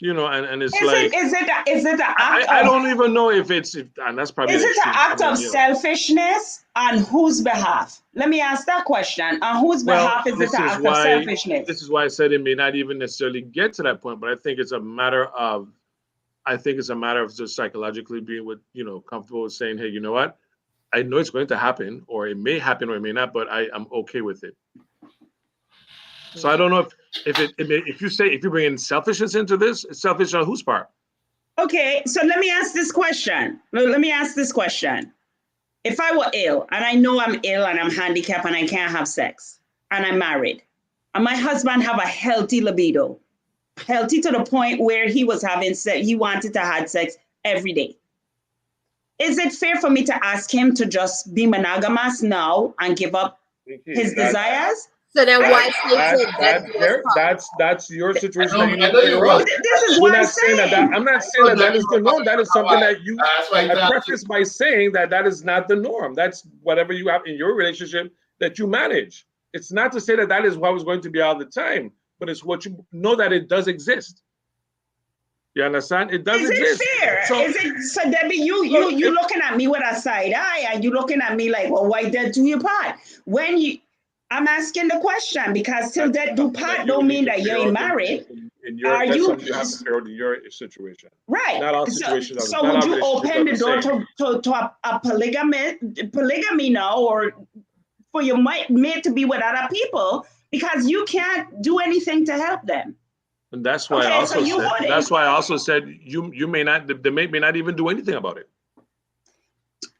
and it's is it an act I don't even know if and that's probably. Is it an act of selfishness on whose behalf? Let me ask that question. On whose behalf is it an act of selfishness? This is why I said it may not even necessarily get to that point, but I think it's a matter of just psychologically being comfortable with saying, hey, you know what? I know it's going to happen, or it may happen, or it may not, but I'm okay with it. So I don't know if you bring in selfishness into this, it's selfish on whose part? Okay, so let me ask this question. if I were ill and I know I'm ill and I'm handicapped and I can't have sex and I'm married and my husband have a healthy libido, healthy to the point where he was having sex, he wanted to have sex every day. Is it fair for me to ask him to just be monogamous now and give up his desires? So then why That's your situation that you I need know to you figure was. out. This is We're what I'm not saying that, saying. I'm not saying that that is the norm. That is something that you That's why I preface by saying that that is not the norm. That's whatever you have in your relationship that you manage. It's not to say that that is what was going to be all the time, but it's what you know that it does exist. You understand? It does Is it exist. fair? So, Is it so, Debbie? You looking at me with a side eye, and you looking at me like, well, why dead do you part? When you, I'm asking the question because till dead do part don't mean that you ain't married. Are that's you something you have to figure out in your situation. right? Not all situations are So not would all you relationships open are the the door same. to a polygamy now, or for your mate to be with other people because you can't do anything to help them? And that's why Okay, so you and that's wouldn't. why I also said you may not, the mate may not even do anything about it.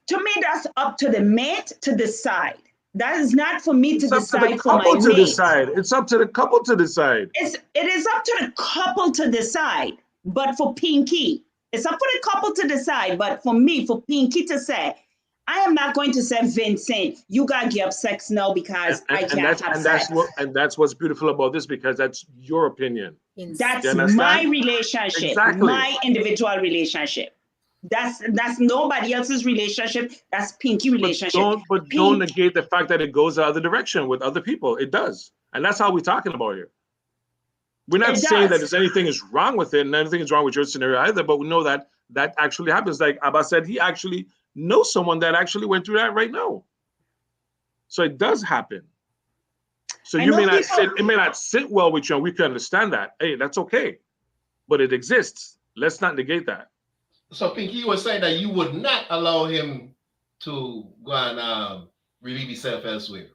To me, that's up to the mate to decide. That is not for me to It's up to the decide for my couple to mate. decide. It's up to the couple to decide. It is up to the couple to decide. But for Pinky, it's up for the couple to decide. But for me, for Pinky to say, I am not going to say, Vincent, you gotta give up sex now because I can't have sex. That's what's beautiful about this, because that's your opinion. That's You my understand? relationship, Exactly. my individual relationship. That's nobody else's relationship. That's Pinky relationship. Don't negate the fact that it goes the other direction with other people. It does. And that's how we're talking about here. We're not saying that there's anything is wrong with it and anything is wrong with your scenario either, but we know that that actually happens. Like Abba said, he actually knows someone that actually went through that right now. So it does happen. So you may not sit, it may not sit well with you, and we can understand that. Hey, that's okay. But it exists. Let's not negate that. So Pinky was saying that you would not allow him to go and relieve himself elsewhere.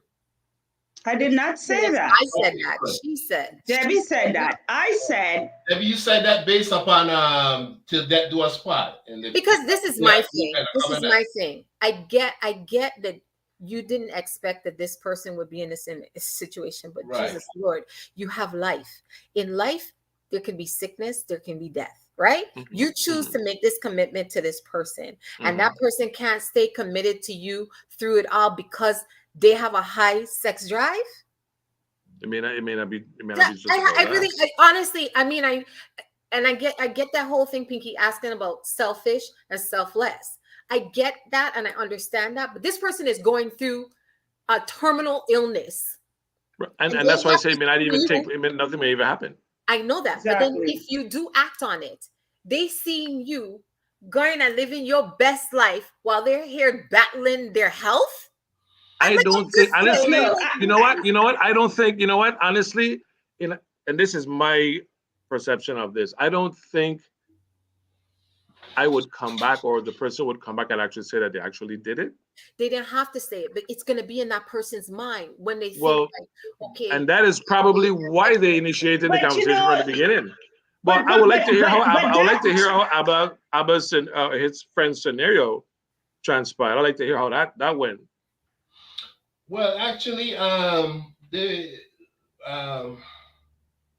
I did not say that. I said that. She said. Debbie said that. I said. Debbie, you said that based upon till death do us part. Because this is my thing. This is my thing. I get that you didn't expect that this person would be in this situation, but right. Jesus Lord, you have life. In life, there can be sickness, there can be death. Right? Mm-hmm. You choose to make this commitment to this person, and that person can't stay committed to you through it all because they have a high sex drive. It may not be. Honestly, I mean, I get that whole thing, Pinky, asking about selfish and selfless. I get that and I understand that, but this person is going through a terminal illness, and that's why I say, nothing may even happen. I know that, exactly. But then if you do act on it, they seeing you going and living your best life while they're here battling their health. I don't think, honestly, you know what? I don't think, honestly, and this is my perception of this. I don't think I would come back, or the person would come back and actually say that they actually did it. They didn't have to say it, but it's going to be in that person's mind when they think, okay. And that is probably why they initiated the conversation from the beginning. But I would like to hear how Abba's his friend's scenario transpired. I'd like to hear how that went. Well, actually,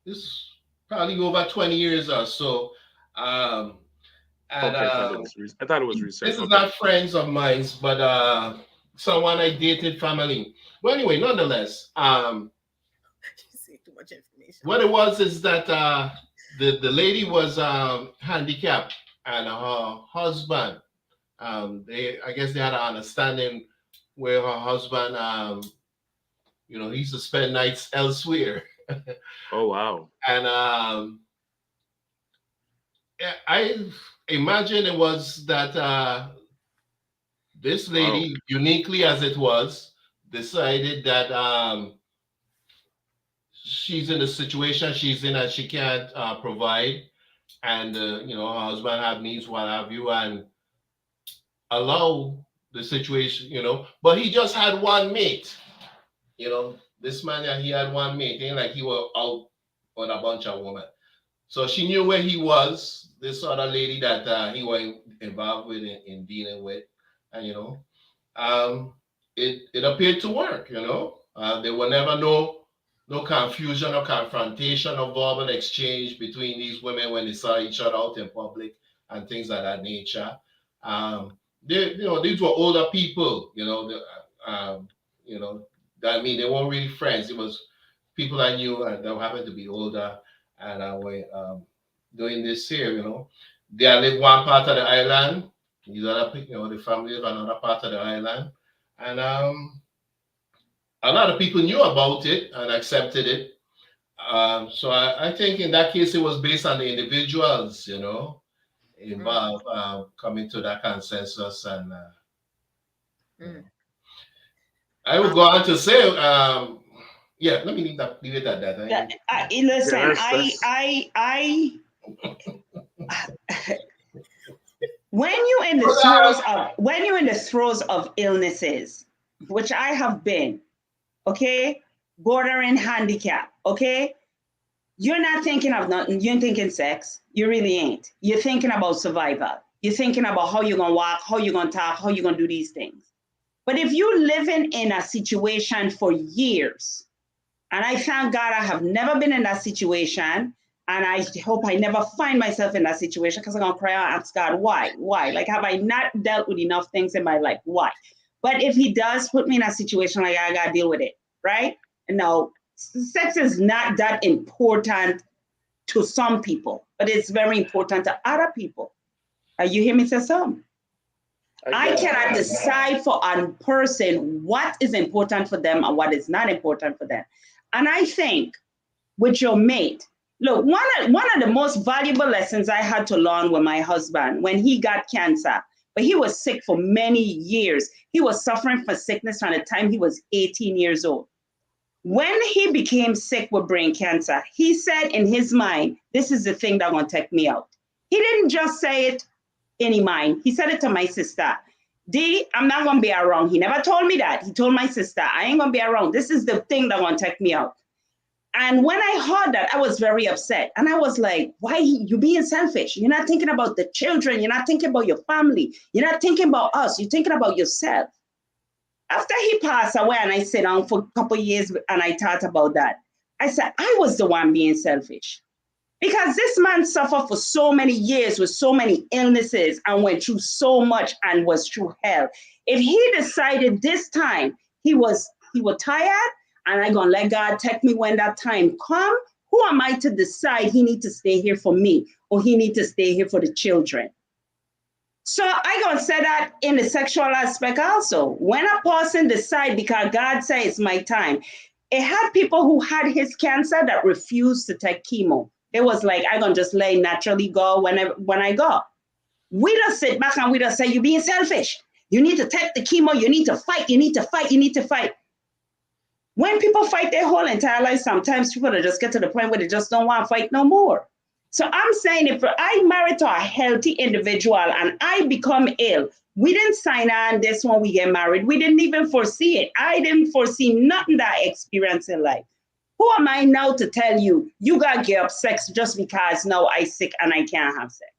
this probably over 20 years or so. And, I thought it was recent. This is not friends of mine, but someone I dated family. But anyway, nonetheless, you see too much information. What it was is that the lady was handicapped, and her husband, I guess they had an understanding where her husband, he used to spend nights elsewhere. Oh wow! And I imagine it was that this lady, uniquely as it was, decided that she's in a situation she's in and she can't provide, and her husband have needs, what have you, and allow the situation, but he just had one mate. This man, he had one mate. Ain't like he was out on a bunch of women. So she knew where he was, this other lady that he was involved with in dealing with, and it appeared to work. There were never no confusion or confrontation or verbal exchange between these women when they saw each other out in public and things of that nature. These were older people. You know, I mean, they weren't really friends. It was people I knew and that happened to be older, and I were doing this here. They live one part of the island. These other people, the family live another part of the island, and a lot of people knew about it and accepted it. So I think in that case it was based on the individuals, involved coming to that consensus, and Mm. I would go on to say, yeah, let me leave it at that. Listen, Yeah, I when you're in the throes of illnesses, which I have been, okay, bordering handicap, okay, you're not thinking of nothing. You're thinking sex. You really ain't. You're thinking about survival. You're thinking about how you're gonna walk, how you're gonna talk, how you're gonna do these things. But if you're living in a situation for years, and I thank God I have never been in that situation, and I hope I never find myself in that situation, because I'm gonna cry out and ask God, why? Why? Like, have I not dealt with enough things in my life? Why? But if He does put me in a situation, like, I gotta deal with it, right? No, sex is not that important to some people, but it's very important to other people. You hear me say something? I cannot decide for a person what is important for them and what is not important for them. And I think with your mate, look, one of the most valuable lessons I had to learn with my husband when he got cancer, but he was sick for many years. He was suffering from sickness from the time he was 18 years old. When he became sick with brain cancer, he said in his mind, this is the thing that's going to take me out. He didn't just say it in his mind. He said it to my sister. D, I'm not going to be around. He never told me that. He told my sister, I ain't going to be around. This is the thing that's going to take me out. And when I heard that, I was very upset. And I was like, why you being selfish? You're not thinking about the children. You're not thinking about your family. You're not thinking about us. You're thinking about yourself. After he passed away and I sat down for a couple of years and I thought about that, I said, I was the one being selfish. Because this man suffered for so many years with so many illnesses and went through so much and was through hell. If he decided this time he was tired and I'm gonna let God take me when that time come, who am I to decide he need to stay here for me or he need to stay here for the children? So I gonna say that in the sexual aspect also. When a person decide because God says it's my time, it had people who had his cancer that refused to take chemo. It was like, I gonna just let it naturally go when I go. We just sit back and we just say, you're being selfish. You need to take the chemo, you need to fight, you need to fight, you need to fight. When people fight their whole entire life, sometimes people just get to the point where they just don't want to fight no more. So I'm saying if I marry to a healthy individual and I become ill, we didn't sign on this when we get married. We didn't even foresee it. I didn't foresee nothing that I experienced in life. Who am I now to tell you, you got to give up sex just because now I'm sick and I can't have sex?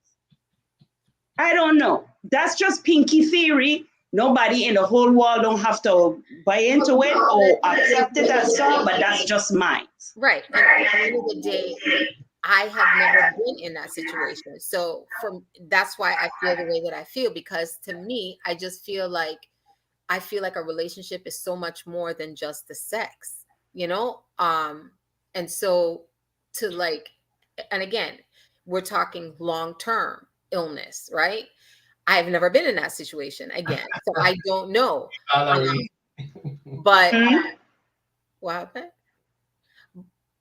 I don't know. That's just pinky theory. Nobody in the whole world don't have to buy into it or accept it as so, but that's just mine. Right. And at the end of the day, I have never been in that situation. So that's why I feel the way that I feel, because to me, I feel like a relationship is so much more than just the sex, and so and again, we're talking long-term illness, right? I've never been in that situation again, so I don't know. But what happened?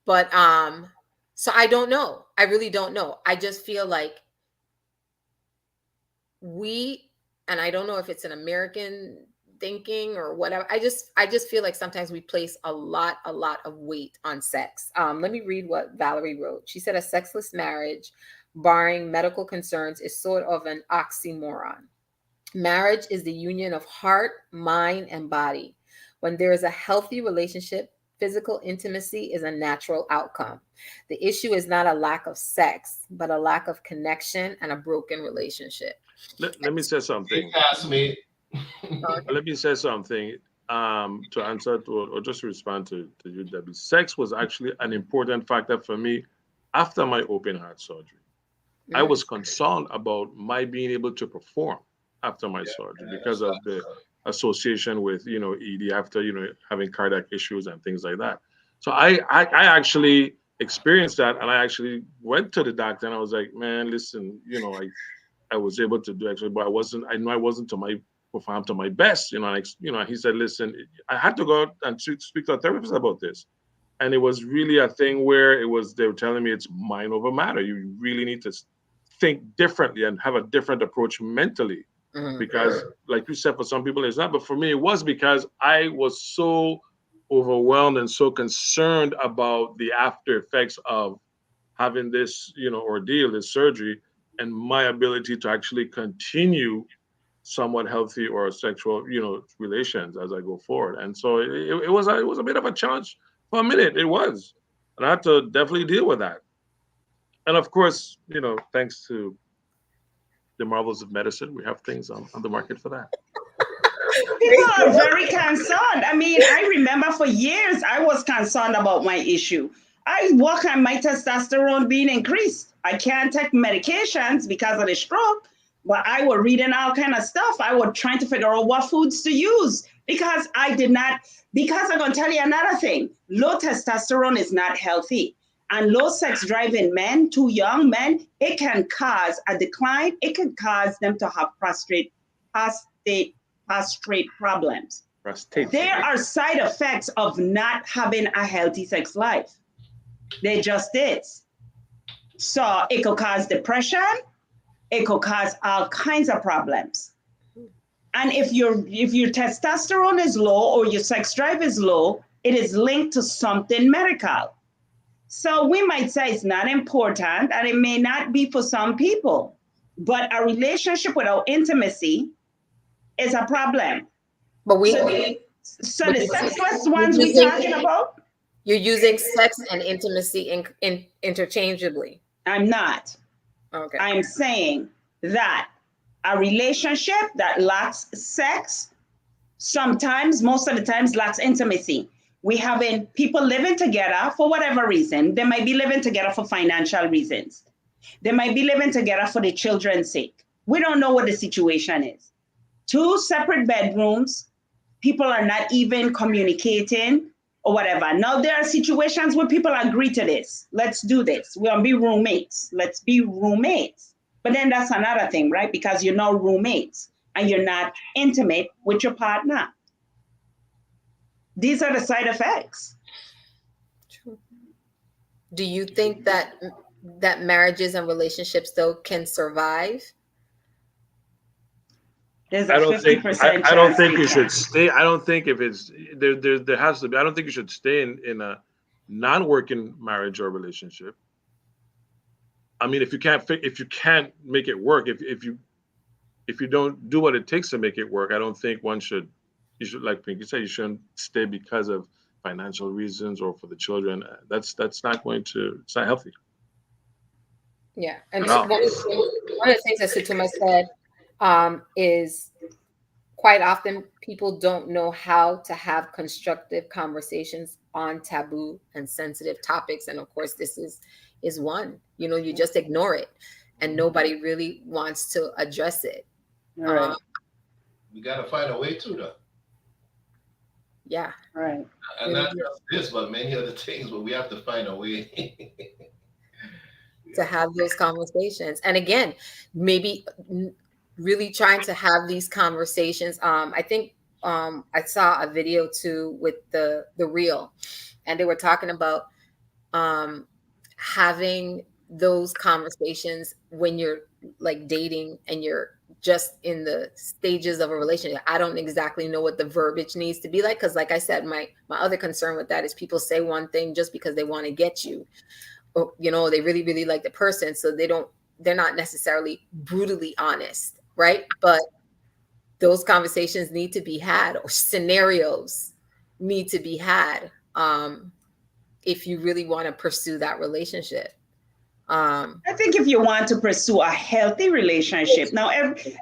But so I don't know. I really don't know. I just feel like and I don't know if it's an American thinking or whatever. I just feel like sometimes we place a lot of weight on sex. Let me read what Valerie wrote. She said a sexless marriage, barring medical concerns, is sort of an oxymoron. Marriage is the union of heart, mind, and body. When there is a healthy relationship, physical intimacy is a natural outcome. The issue is not a lack of sex, but a lack of connection and a broken relationship. Let me say something. Classmate, Let me say something to answer to, or just to respond to you, Debbie. Sex was actually an important factor for me after my open heart surgery. I Mm. was concerned about my being able to perform after my surgery because of the association with ED after having cardiac issues and things like that. So I actually experienced that, and I actually went to the doctor and I was like, man, listen, I was able to do actually, but I know I wasn't to my perform to my best, like, he said, listen, I had to go out and speak to a therapist about this. And it was really a thing where they were telling me it's mind over matter. You really need to think differently and have a different approach mentally. Mhm. Because like you said, for some people it's not, but for me it was because I was so overwhelmed and so concerned about the after effects of having this, ordeal, this surgery, and my ability to actually continue somewhat healthy or sexual, relations as I go forward. And so it was a bit of a challenge for a minute. It was, and I had to definitely deal with that. And of course, thanks to the marvels of medicine, we have things on the market for that. People are very concerned. I mean, I remember for years I was concerned about my issue. I work on my testosterone being increased. I can't take medications because of the stroke, but I was reading all kind of stuff. I was trying to figure out what foods to use because I did not. Because I'm going to tell you another thing: low testosterone is not healthy, and low sex drive in men, too young men, it can cause a decline. It can cause them to have prostate problems. Prostate. There are side effects of not having a healthy sex life. There just is. So it could cause depression. It could cause all kinds of problems. And if your testosterone is low or your sex drive is low, it is linked to something medical. So we might say it's not important, and it may not be for some people. But a relationship without intimacy is a problem. But we, So but the you, sexless you're ones we using talking about? you're using sex and intimacy interchangeably. I'm not. Okay. I'm saying that a relationship that lacks sex sometimes, most of the times, lacks intimacy. We having people living together for whatever reason. They might be living together for financial reasons. They might be living together for the children's sake. We don't know what the situation is. Two separate bedrooms, people are not even communicating or whatever. Now there are situations where people agree to this. Let's do this. We'll be roommates. Let's be roommates. But then that's another thing, right? Because you're not roommates and you're not intimate with your partner. These are the side effects. Do you think that marriages and relationships though can survive? There's I a don't think 50% I don't chance think they you can. should stay. I don't think if it's there has to be. I don't think you should stay in a non-working marriage or relationship. I mean, if you can't make it work, if you don't do what it takes to make it work, I don't think one should. You should, like Pinky said, you shouldn't stay because of financial reasons or for the children. That's not going to. It's not healthy Yeah. And at so all. one of the things that Situma said is quite often people don't know how to have constructive conversations on taboo and sensitive topics. And of course, this is one. You just ignore it, and nobody really wants to address it. Right. We gotta find a way to though. Yeah. Right. And not just this, but many other things, but we have to find a way. To have those conversations, and again, maybe really trying to have these conversations. I think I saw a video too with the reel, and they were talking about having those conversations when you're like dating and you're just in the stages of a relationship. I don't exactly know what the verbiage needs to be like, because like I said, my other concern with that is people say one thing just because they want to get you, or they really really like the person, so they're not necessarily brutally honest, right? But those conversations need to be had, or scenarios need to be had, if you really want to pursue that relationship. I think if you want to pursue a healthy relationship, now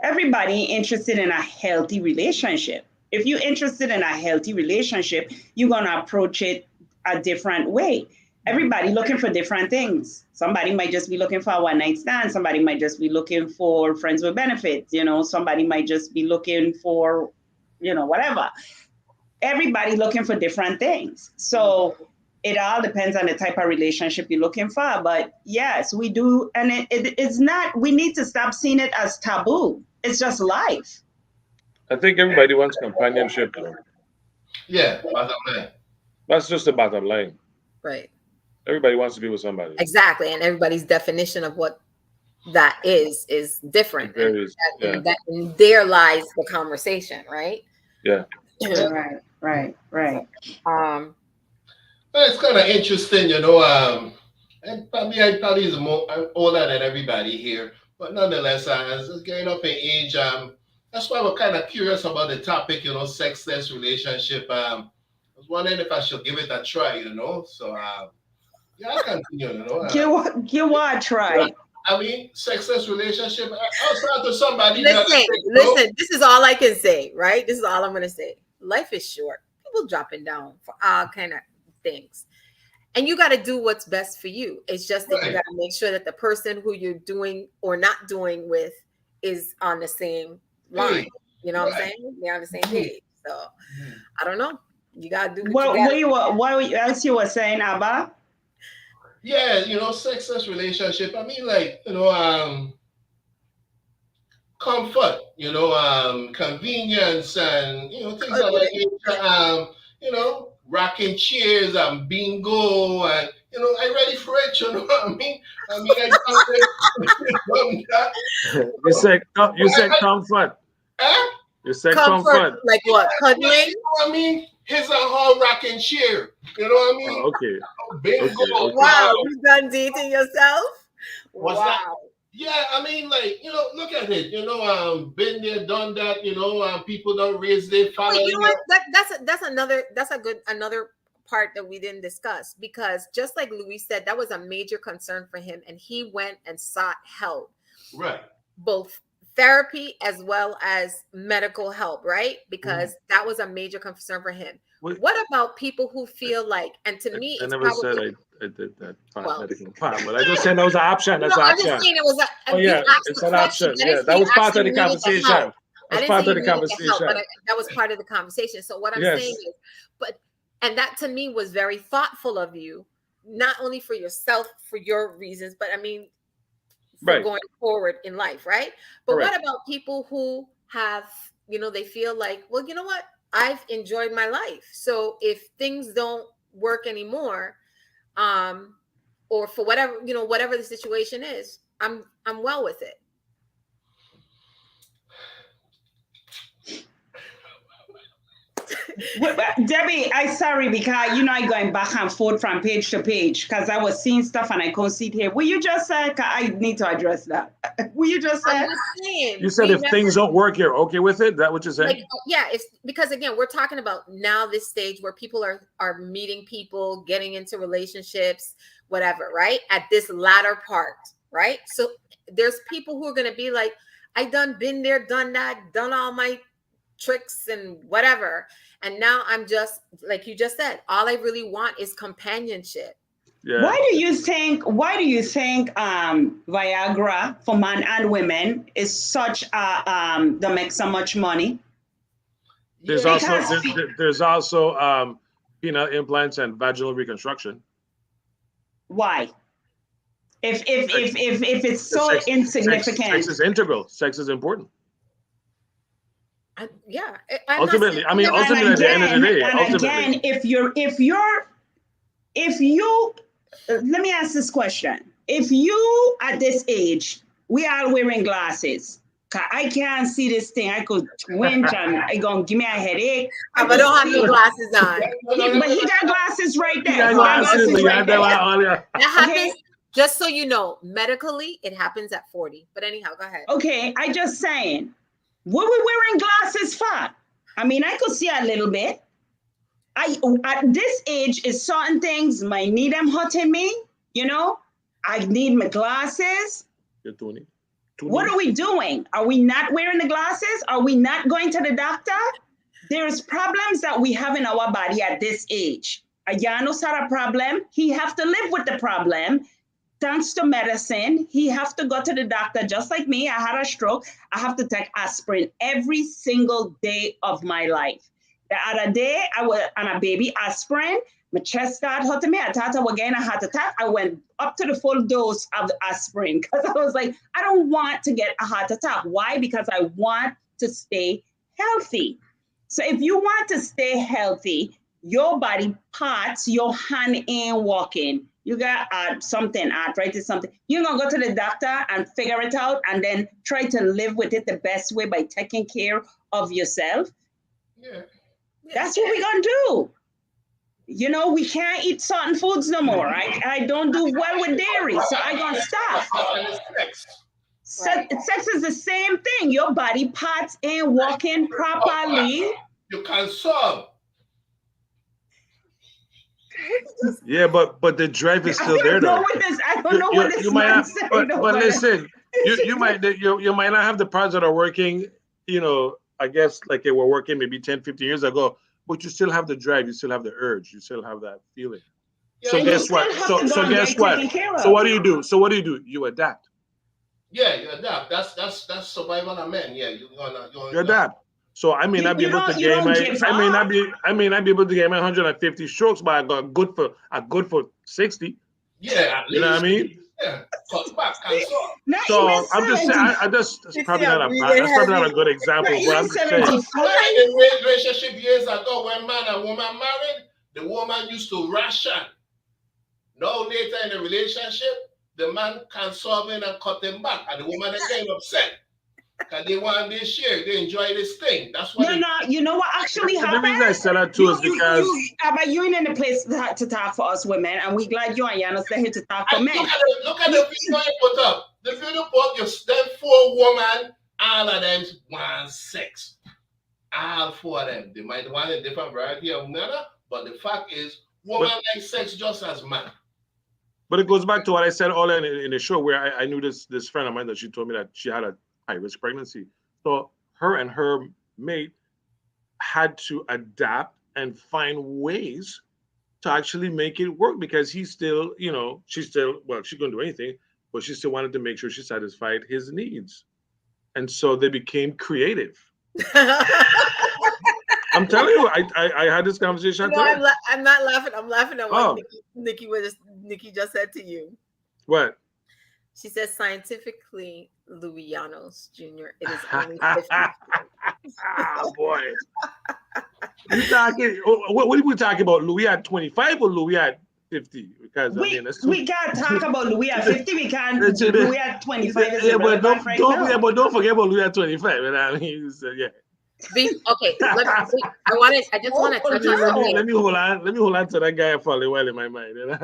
everybody interested in a healthy relationship. If you're interested in a healthy relationship, you're gonna approach it a different way. Everybody looking for different things. Somebody might just be looking for a one night stand. Somebody might just be looking for friends with benefits. Somebody might just be looking for, whatever. Everybody looking for different things. So it all depends on the type of relationship you're looking for. But yes, we do. And it's not, we need to stop seeing it as taboo. It's just life. I think everybody wants companionship, though. Yeah, bottom line. That's just the bottom line. Right. Everybody wants to be with somebody. Exactly. And everybody's definition of what that is different. It varies. And that in there lies the conversation, right? Yeah. Right. Well, it's kind of interesting, and probably is more I'm older than everybody here, but nonetheless, as getting up in age, that's why we're kind of curious about the topic, sexless relationship. I was wondering if I should give it a try, So, yeah, I'll continue, Give what a try. I mean, sexless relationship. Outside to somebody. Listen. This is all I can say, right? This is all I'm gonna say. Life is short. People dropping down for all kind of things, and you got to do what's best for you. It's just that you got to make sure that the person who you're doing or not doing with is on the same line. You know what I'm saying? They're on the same page. So I don't know. You gotta do what else you were saying, Abba? Yeah, sexless relationship. I mean, like, comfort, convenience and, things of that nature, rocking chairs and bingo and, I'm ready for it, you know what I mean? You said comfort. Huh? You said comfort. Like what? Cuddling? You know what I mean? His a whole rocking chair. You know what I mean? Oh, okay. Bingo. Okay. Wow, you done dating yourself? What's that? Yeah, I mean, like, look at it. Been there, done that. People don't raise their family. You know what? That's another part that we didn't discuss, because just like Louis said, that was a major concern for him, and he went and sought help. Right. Both therapy as well as medical help, right? Because that was a major concern for him. What about people who feel like, and to me, I it's never probably, said I did that medical part, but I just said that was an option. That's an option. I'm just saying it was it's an option. Yeah, that was part of the conversation. That's part of the conversation. But that was part of the conversation. So what I'm saying is, and that to me was very thoughtful of you, not only for yourself, for your reasons, but I mean, for going forward in life, right? But what about people who have, they feel like, well, you know what? I've enjoyed my life. So if things don't work anymore, or for whatever the situation is, I'm well with it. Debbie, I'm sorry because I'm going back and forth from page to page because I was seeing stuff and I couldn't see it here. Will you just say, I need to address that? Will you just say? You said if things don't work, you're okay with it? Is that what you're saying? It's because again, we're talking about now this stage where people are meeting people, getting into relationships, whatever, right? At this latter part, right? So there's people who are going to be like, I been there, done that, done all my tricks and whatever, and now I'm just like you just said, all I really want is companionship. Why do you think Viagra for men and women is such that makes so much money? There's also penile implants and vaginal reconstruction. Why? If it's so insignificant, sex is integral. Sex is important. Ultimately, at the end of the day, again, if you let me ask this question: if you at this age, we are wearing glasses. I can't see this thing. I could twinge and it's gonna give me a headache. But I don't have no glasses on. But he got glasses right there. That happens. Just so you know, medically, it happens at 40. But anyhow, go ahead. Okay, I just saying. What we wearing glasses for? I mean, I could see a little bit. At this age, is certain things might need them hurting me. I need my glasses. You're Tony. What are we doing? Are we not wearing the glasses? Are we not going to the doctor? There's problems that we have in our body at this age. Janos had a problem. He have to live with the problem. Thanks to medicine, he have to go to the doctor just like me. I had a stroke. I have to take aspirin every single day of my life. The other day, I was on a baby aspirin. My chest started hurting me. I thought I was getting a heart attack. I went up to the full dose of the aspirin because I was like, I don't want to get a heart attack. Why? Because I want to stay healthy. So if you want to stay healthy, your body parts, your hand ain't walking. You got something, arthritis, something. You're going to go to the doctor and figure it out and then try to live with it the best way by taking care of yourself. Yeah. That's what we're going to do. You know, we can't eat certain foods no more. I don't do well with dairy, so I'm going to stop. Sex is the same thing. Your body parts ain't working properly. You can solve. Yeah, but the drive is still there though. I don't know what this you might man have, said. but listen, you might not have the parts that are working, you know, I guess like they were working maybe 10, 15 years ago, but you still have the drive, you still have the urge, you still have that feeling. Yeah, so guess what? So guess what? So what do you do? You adapt. Yeah, you adapt. That's survival of men. Yeah, you adapt. So I may not be able to gain I may not be able to gain my 150 strokes, but I got good for 60. Yeah, you know what I mean? Yeah, cut back and so I'm just saying, that's probably not a good example. But I'm just saying. In relationship years ago, when man and woman married, the woman used to ration. Now later in the relationship, the man can solve in and cut them back, and the woman is getting upset. Because they want this share, they enjoy this thing. That's what. You know what actually happened? The reason I said that too is because you ain't in the place to talk for us women, and we glad you and Janos are here to talk for men. Look at the video you put up. The video put you them 4 women, all of them want sex. All 4 of them. They might want a different variety of manner, but the fact is, women like sex just as man. But it goes back to what I said all in the show, where I knew this friend of mine that she told me that she had a high-risk pregnancy. So her and her mate had to adapt and find ways to actually make it work, because he's still, she's going to do anything, but she still wanted to make sure she satisfied his needs. And so they became creative. I'm telling you, I had this conversation. I'm not laughing. I'm laughing at what Nikki just said to you. What? She says scientifically, Louis Janos Jr. It is only 50. Oh boy. You talking? What are we talking about? Louis at 25 or Louis at 50? Because we can't talk about Louis at 50. We can't. Louis at 25 is but don't forget about Louis at 25. You know what I mean? So, yeah. Okay. I just want to touch on. Let me hold on to that guy for a while in my mind. You know?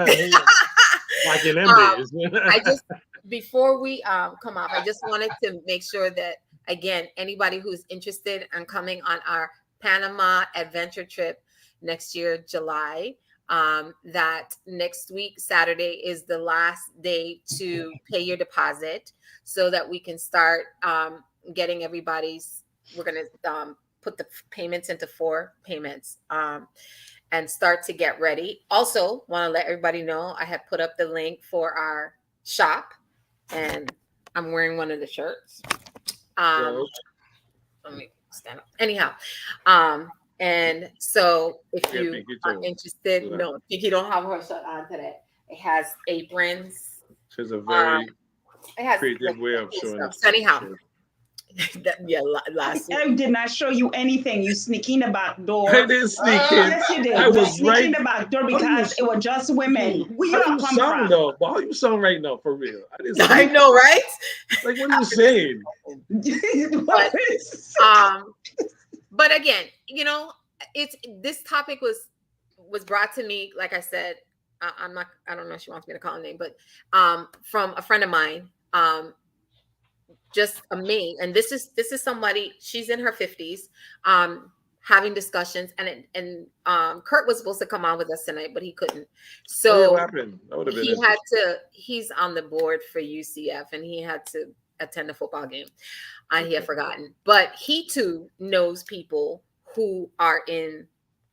Like in them days. Before we come off, I just wanted to make sure that, again, anybody who's interested in coming on our Panama adventure trip next year, July, that next week, Saturday, is the last day to pay your deposit so that we can start getting everybody's. We're going to put the payments into 4 payments and start to get ready. Also, want to let everybody know I have put up the link for our shop, and I'm wearing one of the shirts. Let me stand up. Anyhow, and so if you are interested, no, Pinky don't have her shirt on today. It has aprons. She's a very creative way of showing it. So anyhow. Last week. I did not show you anything. You sneak in the back door. I didn't sneak in. Yes, you did. I was right in the back door because it was just women. How you sound though? How you sound right now, for real? I know, right? Like, what are you saying? But again, this topic was brought to me. Like I said, I don't know if she wants me to call her name, but from a friend of mine. Just a mate, and this is somebody, she's in her 50s, having discussions, and Kurt was supposed to come on with us tonight, but he couldn't. Oh, yeah, So what happened? That would have been interesting. he's on the board for UCF, and he had to attend a football game, and he had forgotten. But he too knows people who are in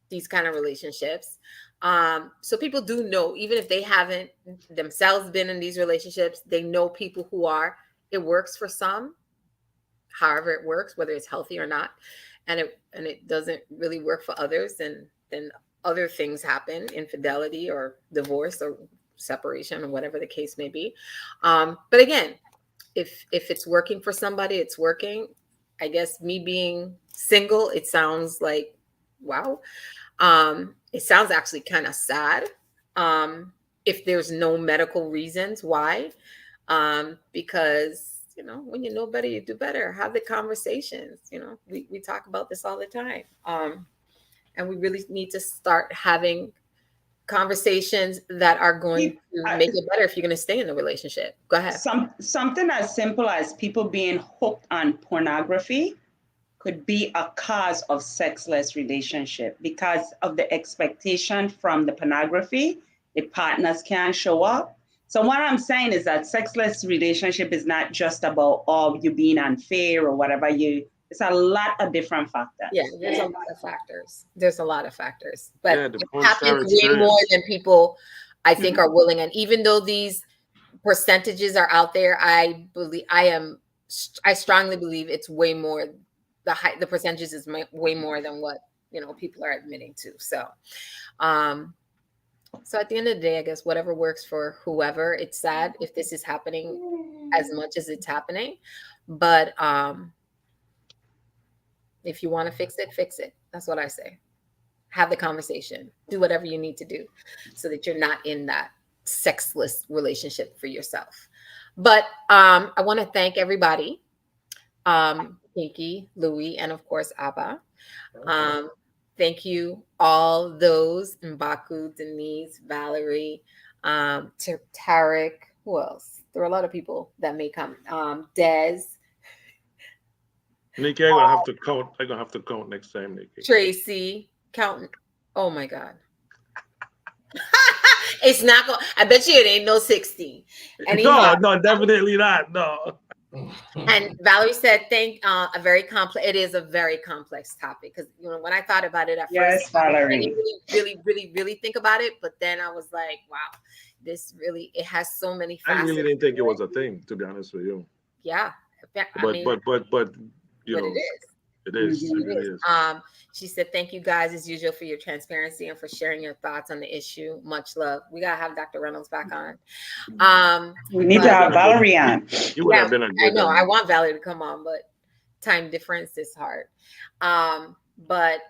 these kind of relationships. So people do know, even if they haven't themselves been in these relationships, they know people who are. It works for some, however it works, whether it's healthy or not, and it doesn't really work for others, and then other things happen, infidelity or divorce or separation or whatever the case may be. But again, if it's working for somebody, it's working. I guess me being single, it sounds like, wow. It sounds actually kind of sad. If there's no medical reasons why, because when you know better, you do better. Have the conversations. We talk about this all the time, and we really need to start having conversations that are going to make it better if you're going to stay in the relationship. Go ahead. Something as simple as people being hooked on pornography could be a cause of sexless relationship because of the expectation from the pornography. The partners can't show up. So what I'm saying is that sexless relationship is not just about you being unfair or whatever. It's a lot of different factors. Yeah, there's a lot of factors. But Yeah, it happens way more than people, I think, are willing. And even though these percentages are out there, I strongly believe it's way more. The percentages is way more than what people are admitting to. So, so at the end of the day, I guess whatever works for whoever. It's sad if this is happening as much as it's happening, but if you want to fix it, fix it. That's what I say. Have the conversation. Do whatever you need to do so that you're not in that sexless relationship for yourself. But I want to thank everybody. Pinky, Louie, and of course, Abba. Thank you, all those, Mbaku, Denise, Valerie, Tarek, who else? There are a lot of people that may come. Des. Nikki, I'm gonna have to count next time, Nikki. Tracy, counting. Oh my God. It's not going. I bet you it ain't no 16. No, definitely not. No. And Valerie said, a very complex. It is a very complex topic because when I thought about it at first, Valerie. I didn't really think about it. But then I was like, wow, it has so many facets. I really didn't think it was a thing, to be honest with you. Yeah, But it is. It is. Mm-hmm. It really is. She said, thank you guys as usual for your transparency and for sharing your thoughts on the issue. Much love. We gotta have Dr. Reynolds back on. We need to have Valerie on. You would have been a good. I know. I want Valerie to come on, but time difference is hard. But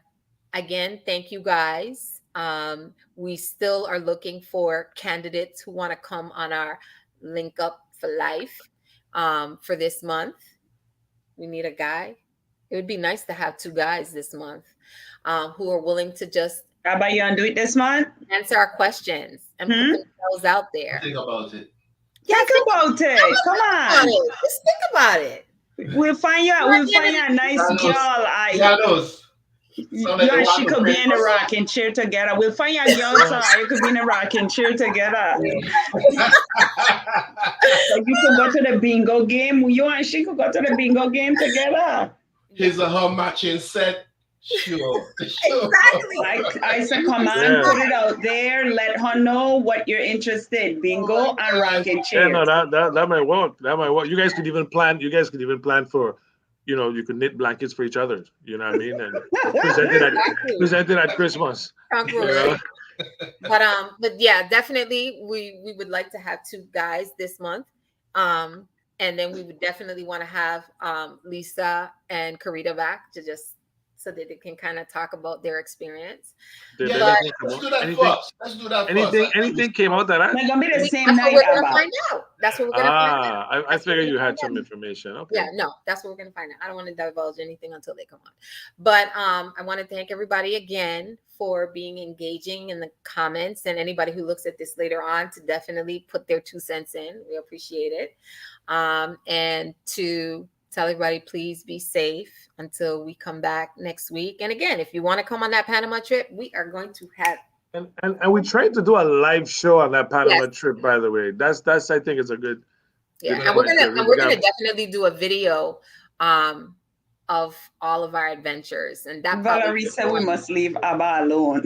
again, thank you guys. We still are looking for candidates who want to come on our Link Up for Life for this month. We need a guy. It would be nice to have 2 guys this month who are willing to just. How about you gonna do it this month? Answer our questions and put themselves out there. Think about it. Think about it. Come on. Just think about it. We'll find you. We'll find you a nice girl. You and she could be in a rocking chair together. We'll find you a girl so you could be in a rocking chair together. So you could go to the bingo game. You and she could go to the bingo game together. His or her matching set. Sure. Exactly. I said, come on, put it out there. Let her know what you're interested in. Bingo and rocking chair. Yeah, no, that might work. That might work. You guys could even plan for, you could knit blankets for each other. You know what I mean? And present it at Christmas. But yeah, definitely we would like to have 2 guys this month. And then we would definitely want to have Lisa and Karita back so that they can kind of talk about their experience. Let's do that first. Anything came out that it's gonna be the same night. That's what we're gonna find out. That's what we're gonna find out. I figured you had some information. Okay. Yeah, no, that's what we're gonna find out. I don't want to divulge anything until they come on. But I want to thank everybody again for being engaging in the comments, and anybody who looks at this later on to definitely put their 2 cents in. We appreciate it. And to tell everybody, please be safe until we come back next week. And again, if you want to come on that Panama trip, we are going to have. And we tried to do a live show on that Panama Yes. trip, by the way. That's I think it's a good. Yeah, good and we're point gonna there. and we're gonna definitely do a video of all of our adventures. And that Valerie said we must leave Abba alone.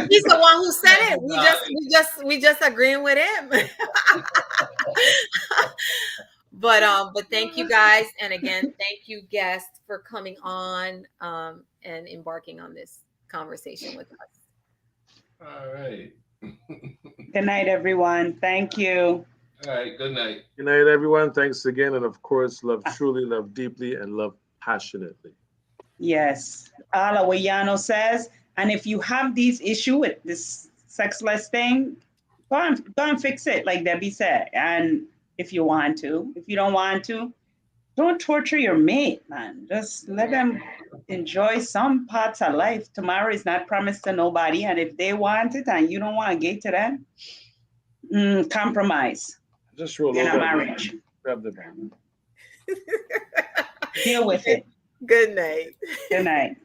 He's the one who said it. We just agreeing with him. But thank you guys, and again, thank you guests for coming on and embarking on this conversation with us. All right. Good night, everyone. Thank you. All right. Good night. Good night, everyone. Thanks again, and of course, love truly, love deeply, and love passionately. Yes. Ala Wayano says, and if you have these issue with this sexless thing, go and fix it, like Debbie said. And if you want to, if you don't want to, don't torture your mate, man. Just let them enjoy some parts of life. Tomorrow is not promised to nobody. And if they want it and you don't want to give to them, compromise. Just roll in over. a marriage. Grab the band. Deal with it. Good night. Good night.